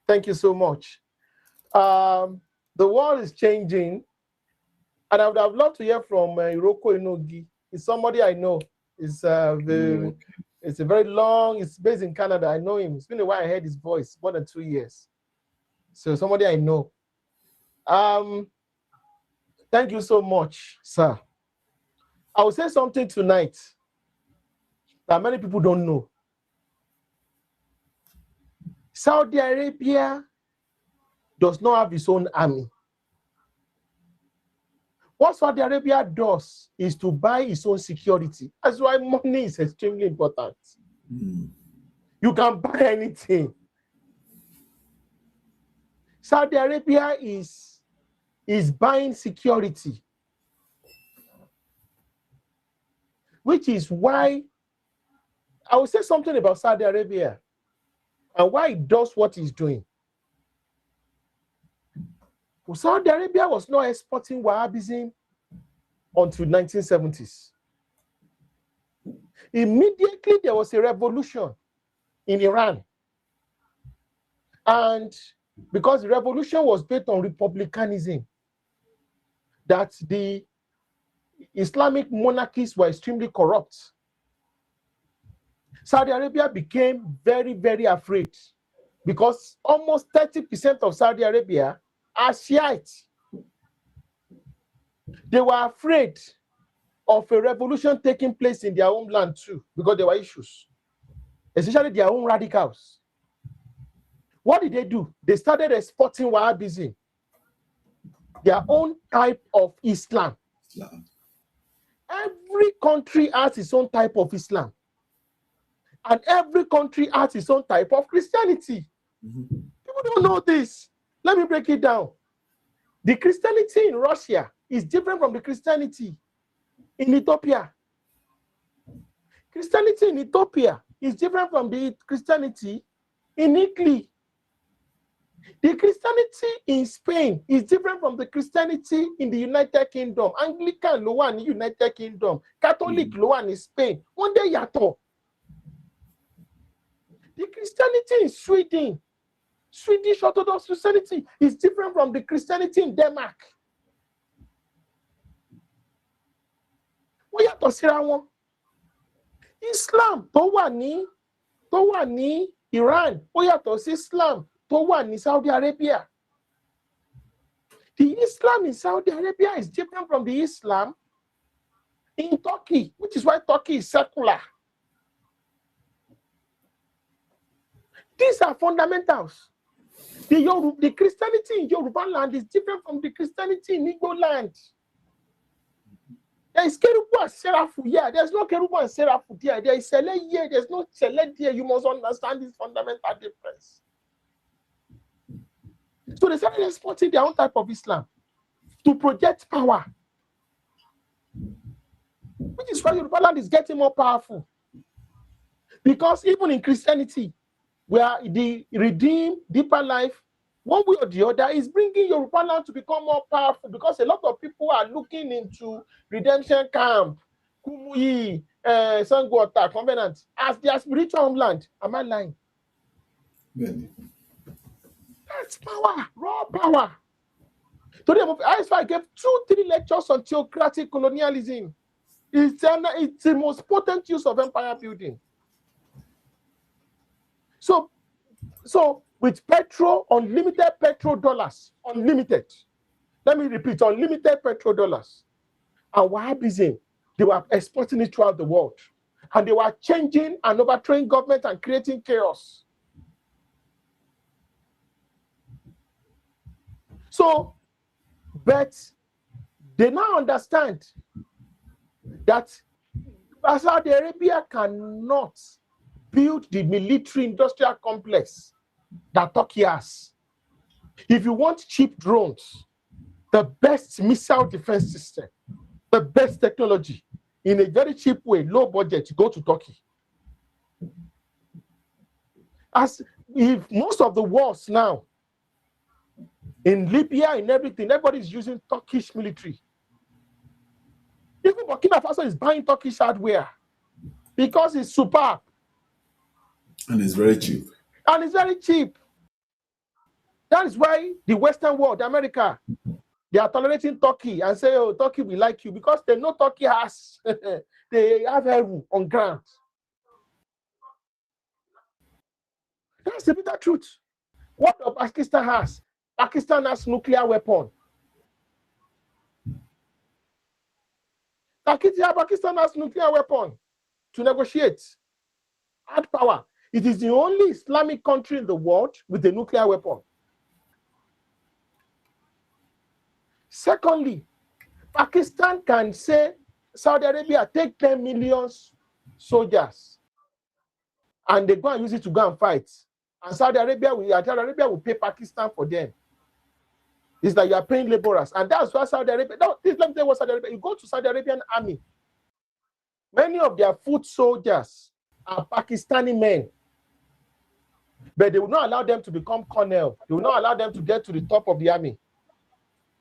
Thank you so much. The world is changing, and I would have loved to hear from Iroko Inogi. It's somebody I know. It's a very long. It's based in Canada. I know him. It's been a while I heard his voice, more than 2 years. So somebody I know. Thank you so much, sir. I will say something tonight that many people don't know. Saudi Arabia does not have its own army. What Saudi Arabia does is to buy its own security. That's why money is extremely important. You can buy anything. Saudi Arabia is buying security, which is why I will say something about Saudi Arabia and why it does what it's doing. Well, Saudi Arabia was not exporting Wahhabism until 1970s. Immediately there was a revolution in Iran. And because the revolution was based on republicanism, that the Islamic monarchies were extremely corrupt, Saudi Arabia became very, very afraid because almost 30% of Saudi Arabia are Shiites. They were afraid of a revolution taking place in their homeland too because there were issues, especially their own radicals. What did they do? They started exporting Wahhabism, their own type of Islam. Every country has its own type of Islam. And every country has its own type of Christianity. People don't know this. Let me break it down. The Christianity in Russia is different from the Christianity in Ethiopia. Christianity in Ethiopia is different from the Christianity in Italy. The Christianity in Spain is different from the Christianity in the United Kingdom. Anglican ló wà ní United Kingdom. Catholic ló wà ní Spain. One day yàtọ̀. The Christianity in Sweden, Swedish Orthodox Christianity, is different from the Christianity in Denmark. Wọ́n yàtọ̀ síra wọn. Islam tó wà ní Iran ó yàtọ̀ sí Islam tó wà ní Saudi Arabia. The Islam in Saudi Arabia is different from the Islam in Turkey, which is why Turkey is secular. These are fundamentals. The Christianity in Yoruba land is different from the Christianity in Igbo land. There is Kerubu and Seraphu here. There's no Kerubu and Seraphu there. There is Sele here. There's no Sele there. You must understand this fundamental difference. So they started exporting their own type of Islam to project power, which is why Yoruba land is getting more powerful. Because even in Christianity, where the redeemed, deeper life, one way or the other, is bringing Yoruba land to become more powerful, because a lot of people are looking into redemption camp, Kumuyi, Sangwater, Covenant, as their spiritual homeland. Am I lying? Really? That's power, raw power. Today, I gave 2-3 lectures on theocratic colonialism. It's the most potent use of empire building. So with unlimited petrodollars, unlimited. Let me repeat, unlimited petrodollars. And Wahhabism, they were exporting it throughout the world. And they were changing and overthrowing government and creating chaos. So, but they now understand that Saudi Arabia cannot build the military industrial complex that Turkey has. If you want cheap drones, the best missile defense system, the best technology, in a very cheap way, low budget, go to Turkey. As if most of the wars now, in Libya, in everything, everybody's using Turkish military. Even Burkina Faso is buying Turkish hardware because it's superb. And it's very cheap. And it's very cheap. That is why the Western world, America, they are tolerating Turkey and say, oh, Turkey will like you, because they know Turkey has, they have heaven on ground. That's the bitter truth. What Pakistan has? Pakistan has nuclear weapon. Pakistan has nuclear weapon to negotiate. Add power. It is the only Islamic country in the world with a nuclear weapon. Secondly, Pakistan can say, Saudi Arabia, take 10 million soldiers, and they go and use it to go and fight. And Saudi Arabia will pay Pakistan for them. It's like you are paying laborers. And that's why Saudi Arabia, let me tell you what Saudi Arabia, you go to Saudi Arabian army, many of their foot soldiers are Pakistani men. But they will not allow them to become colonel. They will not allow them to get to the top of the army.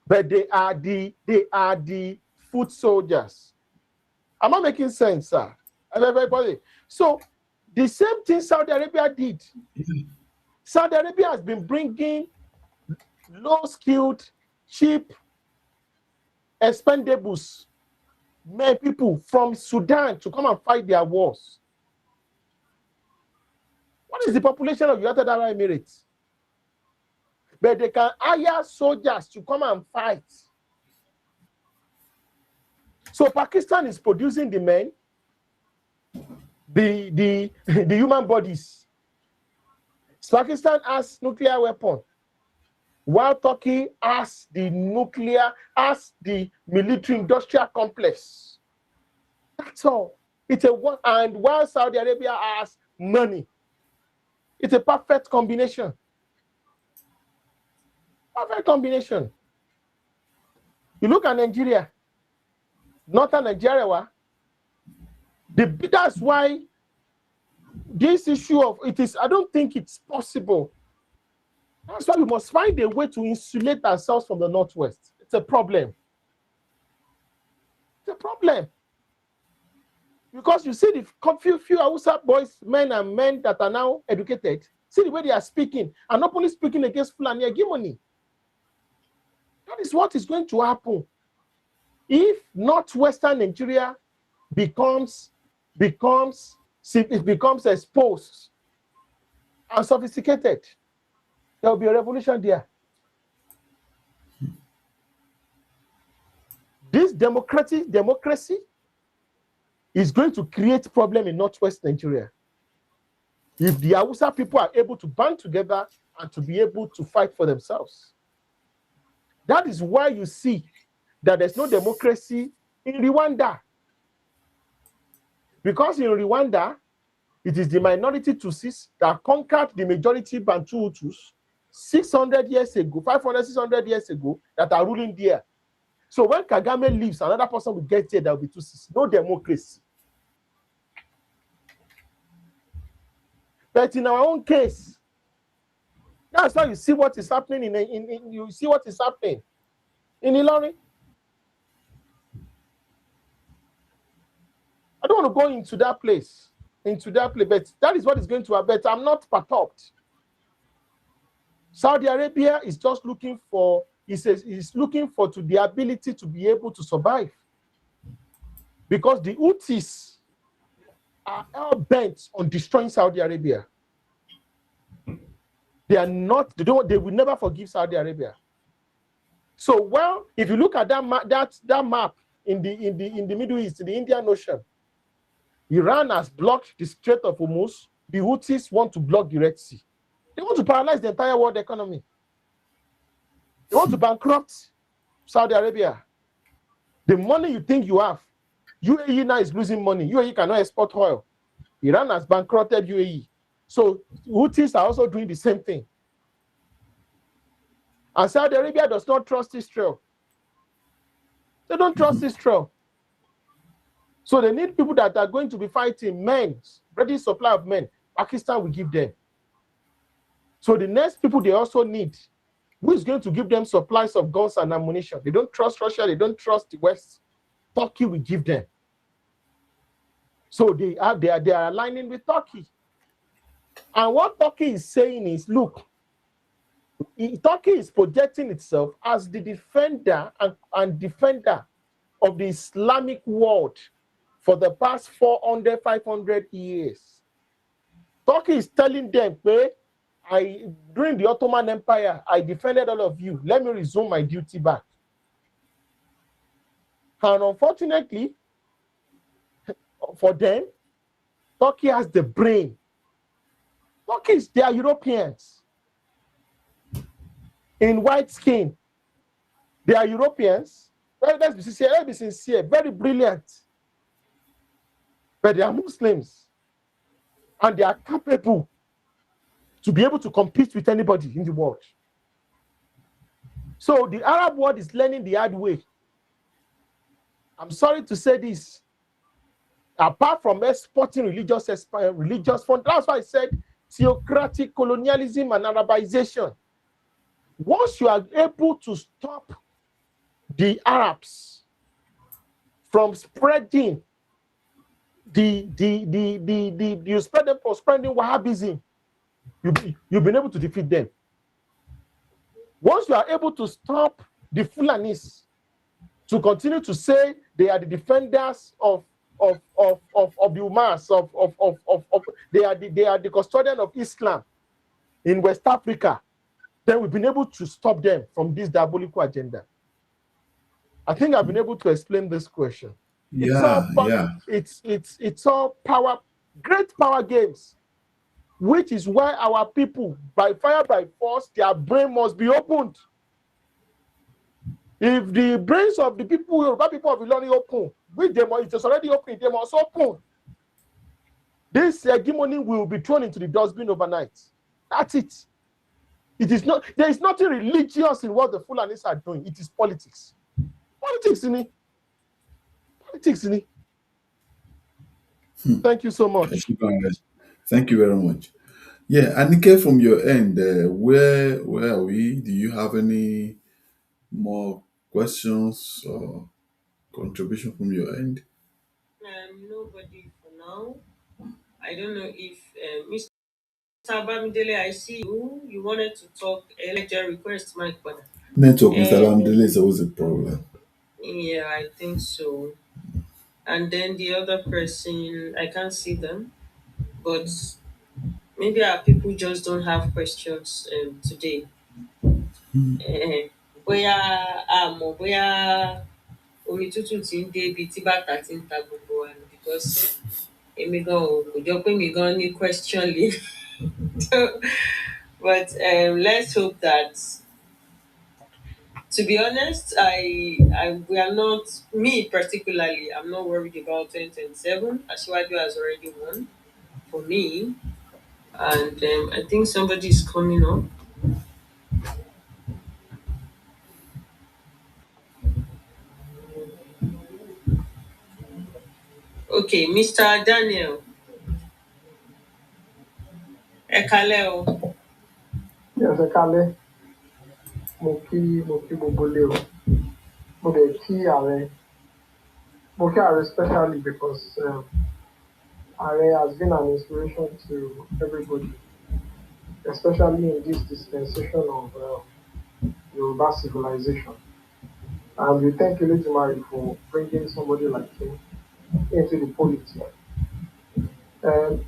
But they are the foot soldiers. Am I making sense, sir? Everybody. So the same thing Saudi Arabia did. Saudi Arabia has been bringing low-skilled, cheap, expendables, men, people from Sudan to come and fight their wars. What is the population of United Arab Emirates? But they can hire soldiers to come and fight. So Pakistan is producing the men, the human bodies. Pakistan has nuclear weapon, while Turkey has the military industrial complex. That's all. And while Saudi Arabia has money. It's a perfect combination. Perfect combination. You look at Nigeria, northern Nigeria, that's why this issue of I don't think it's possible That's why we must find a way to insulate ourselves from the Northwest. It's a problem. It's a problem. Because you see the few Hausa boys, men that are now educated, see the way they are speaking, and openly speaking against Fulani hegemony. That is what is going to happen if Northwestern Nigeria becomes exposed and sophisticated. There will be a revolution there. This democracy is going to create problem in Northwest Nigeria. If the Hausa people are able to band together and to be able to fight for themselves. That is why you see that there's no democracy in Rwanda. Because in Rwanda, it is the minority Tutsis that conquered the majority Bantu Hutus 600 years ago, 500, 600 years ago, that are ruling there. So when Kagame leaves, another person will get there, there will be Tutsis. No democracy. But in our own case, that's why you see what is happening in Ilori. I don't want to go into that place, but that is what is going to happen. I'm not perturbed. Saudi Arabia is just looking for, is looking for the ability to be able to survive. Because the Houthis are hell bent on destroying Saudi Arabia. They are not, they will never forgive Saudi Arabia. So, well, if you look at that map in the Middle East, in the Indian Ocean, Iran has blocked the Strait of Hormuz. The Houthis want to block the Red Sea. They want to paralyze the entire world economy. They want to bankrupt Saudi Arabia. The money you think you have, UAE now is losing money. UAE cannot export oil. Iran has bankrupted UAE. So Houthis are also doing the same thing. And Saudi Arabia does not trust Israel. They don't trust Israel. So they need people that are going to be fighting men, ready supply of men. Pakistan will give them. So the next people they also need, who is going to give them supplies of guns and ammunition? They don't trust Russia. They don't trust the West. Turkey will give them. So they are aligning with Turkey. And what Turkey is saying is, look, Turkey is projecting itself as the defender and defender of the Islamic world for the past 400, 500 years. Turkey is telling them, hey, during the Ottoman Empire, I defended all of you. Let me resume my duty back. And unfortunately, for them, Turkey has the brain. Turkeys, they are Europeans in white skin. They are Europeans. Let's be sincere, very brilliant. But they are Muslims. And they are capable to be able to compete with anybody in the world. So the Arab world is learning the hard way. I'm sorry to say this. Apart from exporting religious funds, that's why I said theocratic colonialism and Arabization. Once you are able to stop the Arabs from spreading you spread them for spreading Wahhabism, you've been able to defeat them. Once you are able to stop the Fulanis to continue to say they are the defenders of the Umas, they are the custodian of Islam in West Africa, then we've been able to stop them from this diabolical agenda. I think I've been able to explain this question. It's all power, great power games, which is why our people, by fire, by force, their brain must be opened. If the brains of the people, Yoruba people of Ilori open, which it is already open, they must open. This hegemony will be thrown into the dustbin overnight. That's it. It is not. There is nothing religious in what the Fulanis are doing. It is politics. Politics in it. Politics in it. Thank you so much. Thank you very much. Yeah, Anike, from your end, where are we? Do you have any more questions or contribution from your end? Nobody for now. I don't know if Mr. Bamidele, I see you. You wanted to talk. Let your request, Mike. Network, Mr. Uh, Bamdele, is always a problem. yeah, I think so. And then the other person, I can't see them, but maybe our people just don't have questions today. Eh, bóyá àmọ́ bóyá omi tútù ti ń dé ibi tí bàtà ti ń ta gbogbo wa ni, because èmi gan kò jọ pé mi gan ní question lè. But let's hope that, to be honest, we are not, me particularly, I'm not worried about 2027. Ashwaju has already won for me, and I think somebody is coming up. Okay, Mr. Daniel. Ekaleo. Yes, ẹ kálẹ́, mo kí gbogbo ilé o. Mo dẹ̀ kí ààrẹ, mo kí ààrẹ especially because ààrẹ has been an inspiration to everybody, especially in this dispensation of Yoruba civilization. And we thank Eledumare for bringing somebody like him into the politics.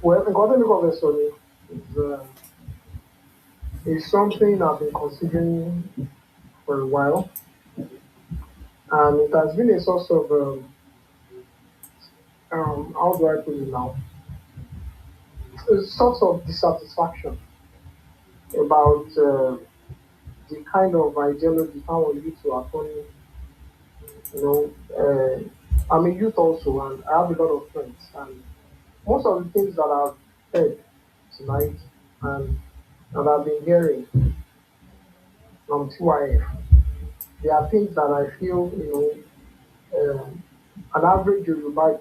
Well, nǹkan tẹ́mi kàn fẹ́ sọ ni is something I've been considering for a while, and it has been a source of how do I put it now? A sort of dissatisfaction about the kind of ideology how youth are turning. You know, I'm a youth also, and I have a lot of friends, and most of the things that I've heard tonight and that I've been hearing from TYF, there are things that I feel, an average Yoruba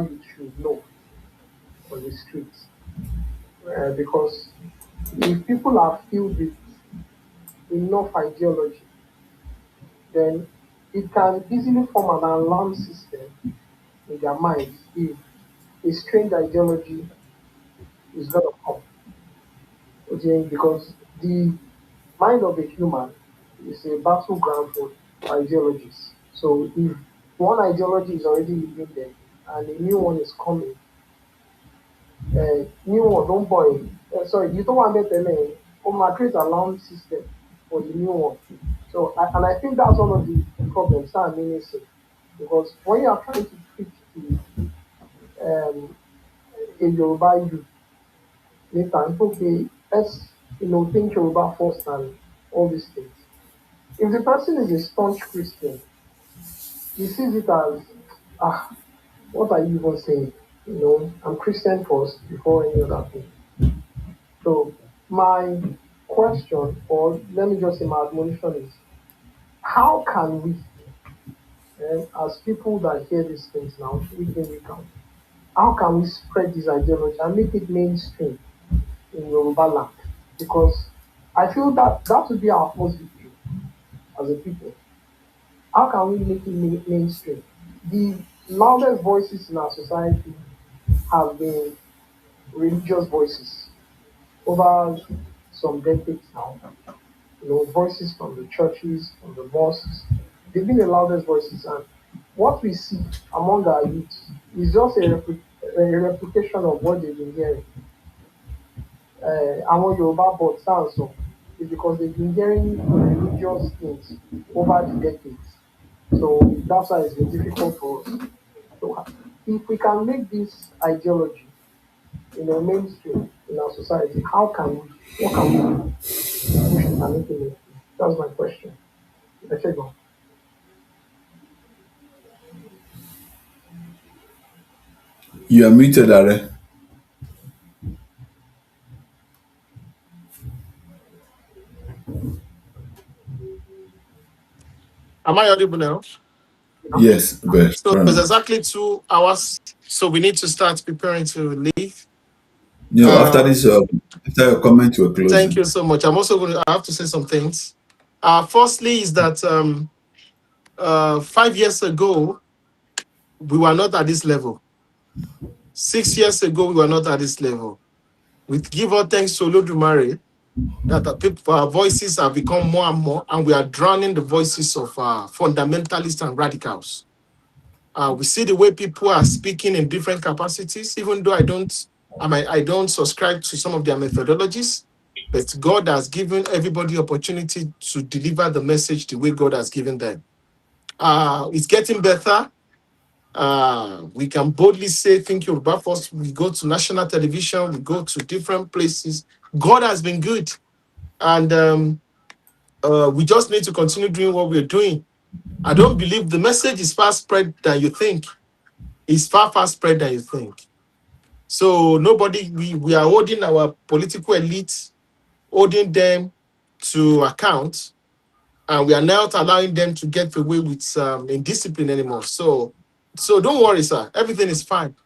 youth should know on the streets. Because if people are filled with enough ideology, then it can easily form an alarm system in their minds if a strange ideology is going to come. Okay, because the mind of a human is a battleground for ideologies. So if one ideology is already living there and a new one is coming, new one don't boy. Sorry, you don't want to tell me, create alarm system for the new one. So, and I think that's one of the problems that I'm missing. Because when you are trying to preach to a Yoruba youth, later, okay, let's think Yoruba first and all these things. If the person is a staunch Christian, he sees it as, what are you even saying? I'm Christian first before any other thing. So my question, or let me just say my admonition is, how can we, as people that hear these things now, week in, week out, how can we spread this ideology and make it mainstream in Yoruba land? Because I feel that that would be our first victory as a people. How can we make it mainstream? The loudest voices in our society have been religious voices over some decades now. Voices from the churches, from the mosques. They've been the loudest voices, and what we see among our youth is just a replication of what they've been hearing. Àwọn Yoruba but sounds so is because they've been hearing religious things over the decades. So that's why it's been difficult for us. So if we can make this ideology, mainstream in our society, how can we? What can we do? Push it and make it mainstream? That's my question. Let's go. You are muted, Are. Am I audible now? Yes, best. So it's exactly 2 hours. So we need to start preparing to leave. After Uh, this, after your comment, we're Thank closing. you so much. I'm also going to I have to say some things. Firstly, is that 5 years ago we were not at this level. 6 years ago we were not at this level. We give all thanks to Olodumare that our voices have become more and more, and we are drowning the voices of fundamentalists and radicals. We see the way people are speaking in different capacities, even though I don't subscribe to some of their methodologies, but God has given everybody opportunity to deliver the message the way God has given them. It's getting better. We can boldly say, "Think Yoruba first." We go to national television, we go to different places. God has been good, and we just need to continue doing what we're doing. I don't believe the message is far spread than you think. It's far spread than you think. So we are holding our political elite, holding them to account, and we are not allowing them to get away with indiscipline anymore. So don't worry, sir. Everything is fine.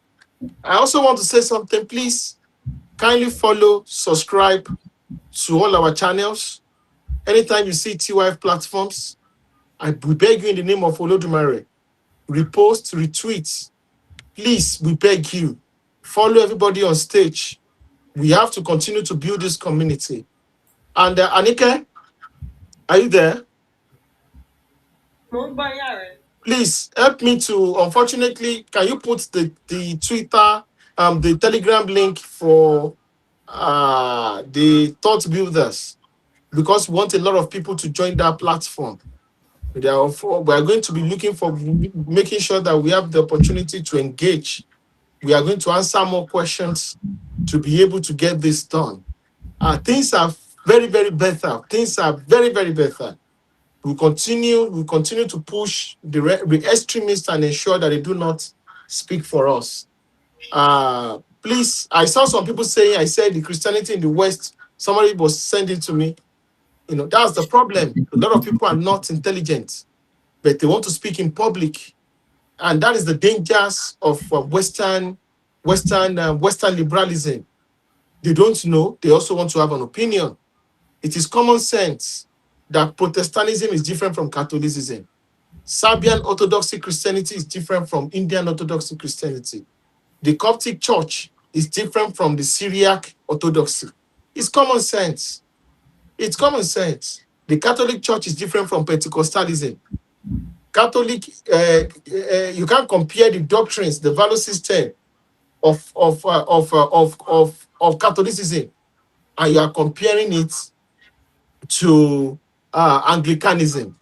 I also want to say something. Please kindly follow, subscribe to all our channels. Anytime you see TYF platforms, we beg you in the name of Olodumare, repost, retweet. Please, we beg you, follow everybody on stage. We have to continue to build this community. And Anike, are you there? Please help me to, unfortunately, can you put the Twitter, the Telegram link for the thought builders? Because we want a lot of people to join that platform. Therefore, we are going to be looking for making sure that we have the opportunity to engage. We are going to answer more questions to be able to get this done. Things are very better. Things are very better. We continue to push the extremists and ensure that they do not speak for us. Please, I saw some people saying, I said the Christianity in the West, somebody was sending to me. That's the problem. A lot of people are not intelligent, but they want to speak in public. And that is the dangers of Western liberalism. They don't know. They also want to have an opinion. It is common sense that Protestantism is different from Catholicism. Serbian Orthodoxy Christianity is different from Indian Orthodoxy Christianity. The Coptic Church is different from the Syriac Orthodoxy. It's common sense. It's common sense. The Catholic Church is different from Pentecostalism. Catholic, you can't compare the doctrines, the value system of Catholicism, and you are comparing it to Anglicanism.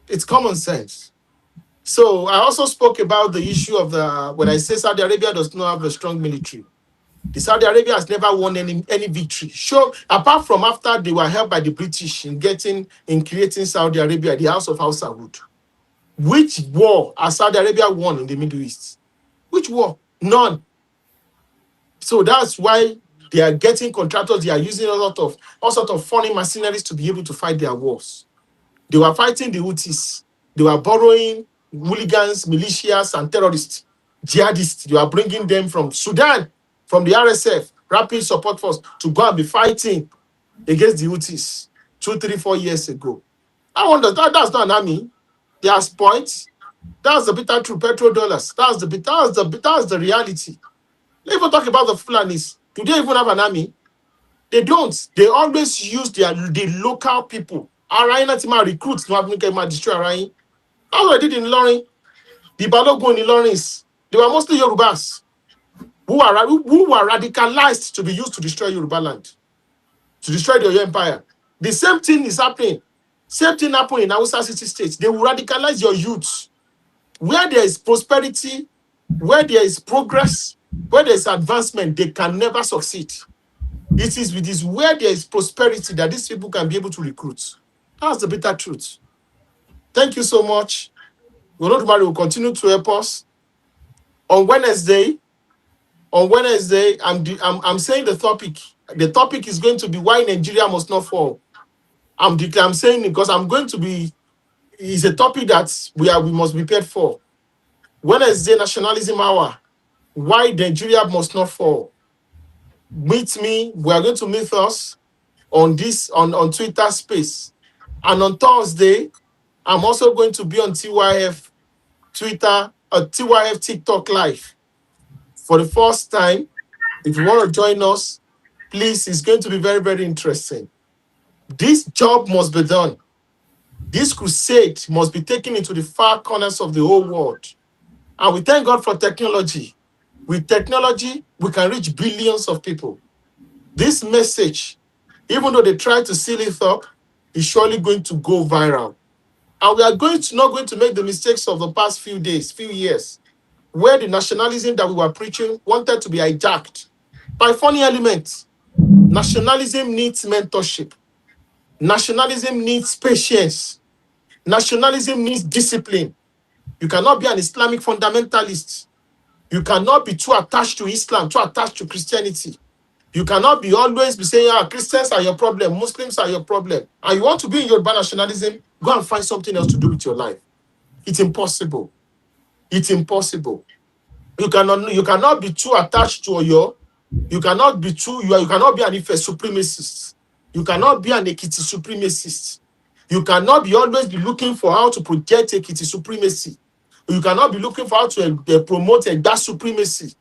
It's common sense. So I also spoke about the issue of when I say Saudi Arabia does not have a strong military. The Saudi Arabia has never won any victory. Sure, apart from after they were helped by the British in creating Saudi Arabia, the House of Al Saud. Which war has Saudi Arabia won in the Middle East? Which war? None. So that's why they are getting contractors. They are using all sort of foreign mercenaries to be able to fight their wars. They were fighting the Houthis. They were borrowing hooligans, militias, and terrorists, jihadists. They were bringing them from Sudan, from the RSF, Rapid Support Force, to go and be fighting against the Houthis 2, 3, 4 years ago. I wonder, that's not an army. They are points. That's the bitter true petrodollars. That's the reality. Let's even talk about the Fulanis. Do they even have an army? They don't. They always use the local people. Araina Tima recruits to have destroy Arain. That's what they did in Lorin. The Balogun in Lawrence. They were mostly Yorubas who were radicalized to be used to destroy Yoruba land, to destroy the Oyo Empire. The same thing is happening. Same thing happened in Hausa city states. They will radicalize your youths. Where there is prosperity, where there is progress, where there is advancement, they can never succeed. It is where there is prosperity that these people can be able to recruit. That's the bitter truth. Thank you so much. Olodumare will continue to help us. On Wednesday, I'm saying the topic. The topic is going to be why Nigeria must not fall. I'm saying it because it's a topic that we must be prepared for. Wednesday, Nationalism Hour. Why Nigeria must not fall. meet me. We are going to meet us on this on Twitter Space, and on Thursday, I'm also going to be on TYF Twitter, TYF TikTok Live for the first time. If you want to join us, please, it's going to be very, very interesting. This job must be done. This crusade must be taken into the far corners of the whole world. And we thank God for technology. With technology, we can reach billions of people. This message, even though they try to seal it up, is surely going to go viral. And we are not going to make the mistakes of the past few days, few years, where the nationalism that we were preaching wanted to be hijacked by funny elements. Nationalism needs mentorship. Nationalism needs patience. Nationalism needs discipline. You cannot be an Islamic fundamentalist. You cannot be too attached to Islam, too attached to Christianity. You cannot be always be saying, Christians are your problem, Muslims are your problem. And you want to be in Yoruba nationalism, go and find something else to do with your life. It's impossible. It's impossible. You cannot be too attached to Oyo. You cannot be you cannot be an Ife supremacist. You cannot be an Ekiti supremacist. You cannot be always be looking for how to project Ekiti supremacy. You cannot be looking for how to promote that supremacy.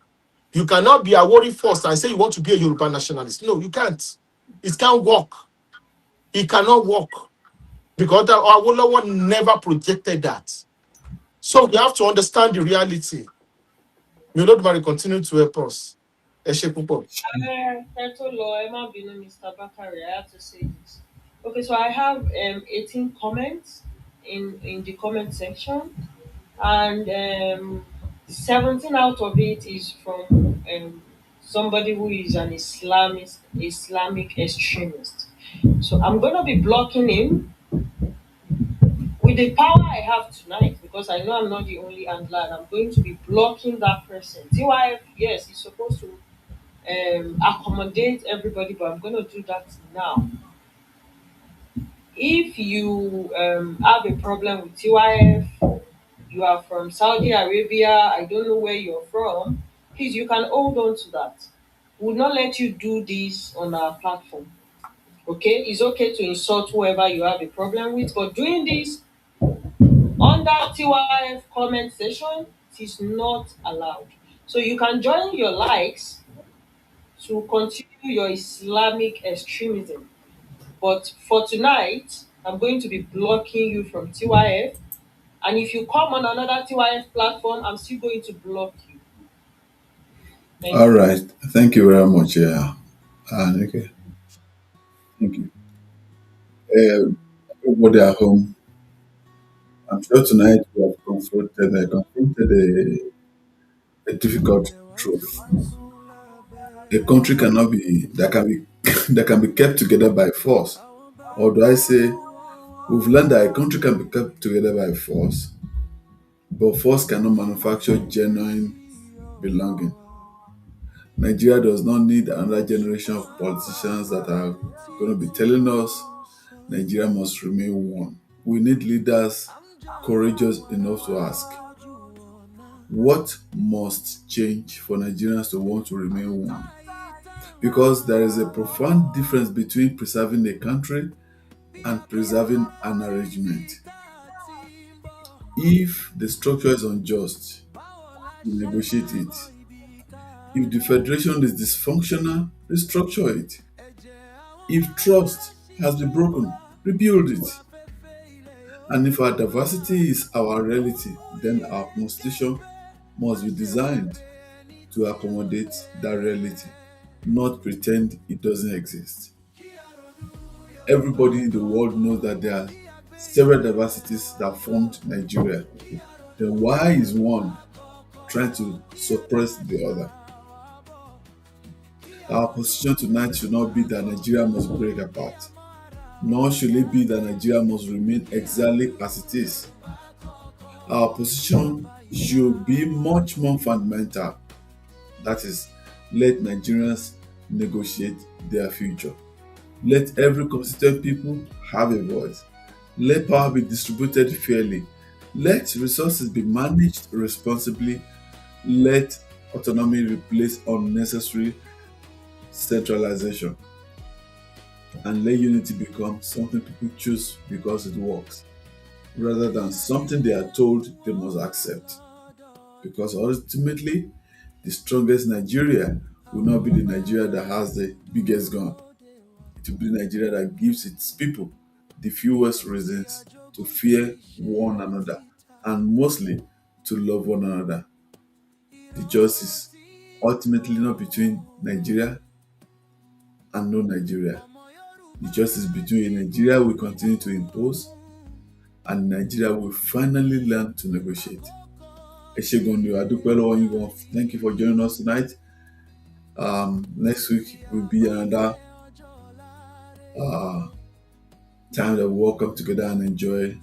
You cannot be a worry force and say you want to be a Yoruba nationalist. No, you can't. It can't work. It cannot work. Because Awolowo never projected that. So we have to understand the reality. May Lord Mary continue to help us. Mr. Bakari, I have to say this. Okay, so I have 18 comments in the comment section, and 17 out of it is from somebody who is an Islamic extremist. So I'm gonna be blocking him with the power I have tonight, because I know I'm not the only handler, and I'm going to be blocking that person. TYF, yes, he's supposed to accommodate everybody, but I'm going to do that now. If you have a problem with TYF, you are from Saudi Arabia, I don't know where you're from, please, you can hold on to that. We'll not let you do this on our platform. Okay, it's okay to insult whoever you have a problem with, but doing this under TYF comment section, it is not allowed. So you can join your likes to continue your Islamic extremism. But for tonight, I'm going to be blocking you from TYF. And if you come on another TYF platform, I'm still going to block you. Thank All you. right. Thank you very much. Yeah. Okay. Thank you. Everybody at home, I'm sure tonight we have confronted a difficult truth. A country cannot be that can be that can be kept together by force. Or do I say we've learned that a country can be kept together by force, but force cannot manufacture genuine belonging. Nigeria does not need another generation of politicians that are going to be telling us Nigeria must remain one. We need leaders courageous enough to ask, what must change for Nigerians to want to remain one? Because there is a profound difference between preserving a country and preserving an arrangement. If the structure is unjust, we negotiate it. If the federation is dysfunctional, restructure it. If trust has been broken, rebuild it. And if our diversity is our reality, then our constitution must be designed to accommodate that reality, not pretend it doesn't exist. Everybody in the world knows that there are several diversities that formed Nigeria. Then why is one trying to suppress the other? Our position tonight should not be that Nigeria must break apart, nor should it be that Nigeria must remain exactly as it is. Our position should be much more fundamental. That is, let Nigerians negotiate their future. Let every constituent people have a voice. Let power be distributed fairly. Let resources be managed responsibly. Let autonomy replace unnecessary centralization, and let unity become something people choose because it works, rather than something they are told they must accept. Because ultimately, the strongest Nigeria will not be the Nigeria that has the biggest gun. It will be Nigeria that gives its people the fewest reasons to fear one another and mostly to love one another. The choice is ultimately not between Nigeria and no Nigeria. The choice is between a Nigeria we continue to impose and Nigeria will finally learn to negotiate. Thank you for joining us tonight. Next week will be another time that we all come together and enjoy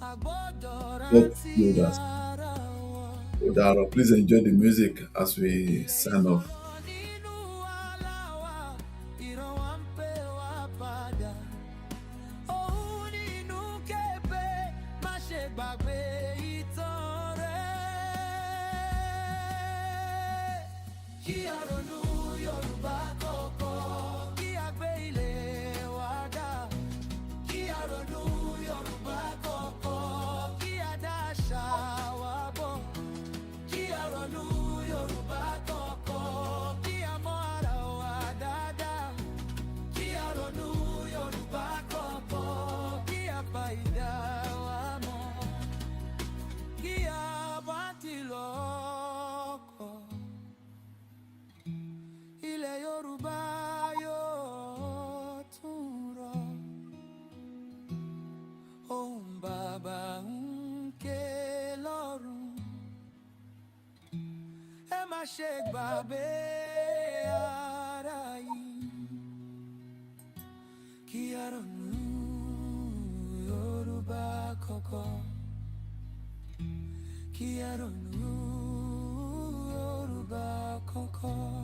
God build us. Please enjoy the music as we sign off. Koko.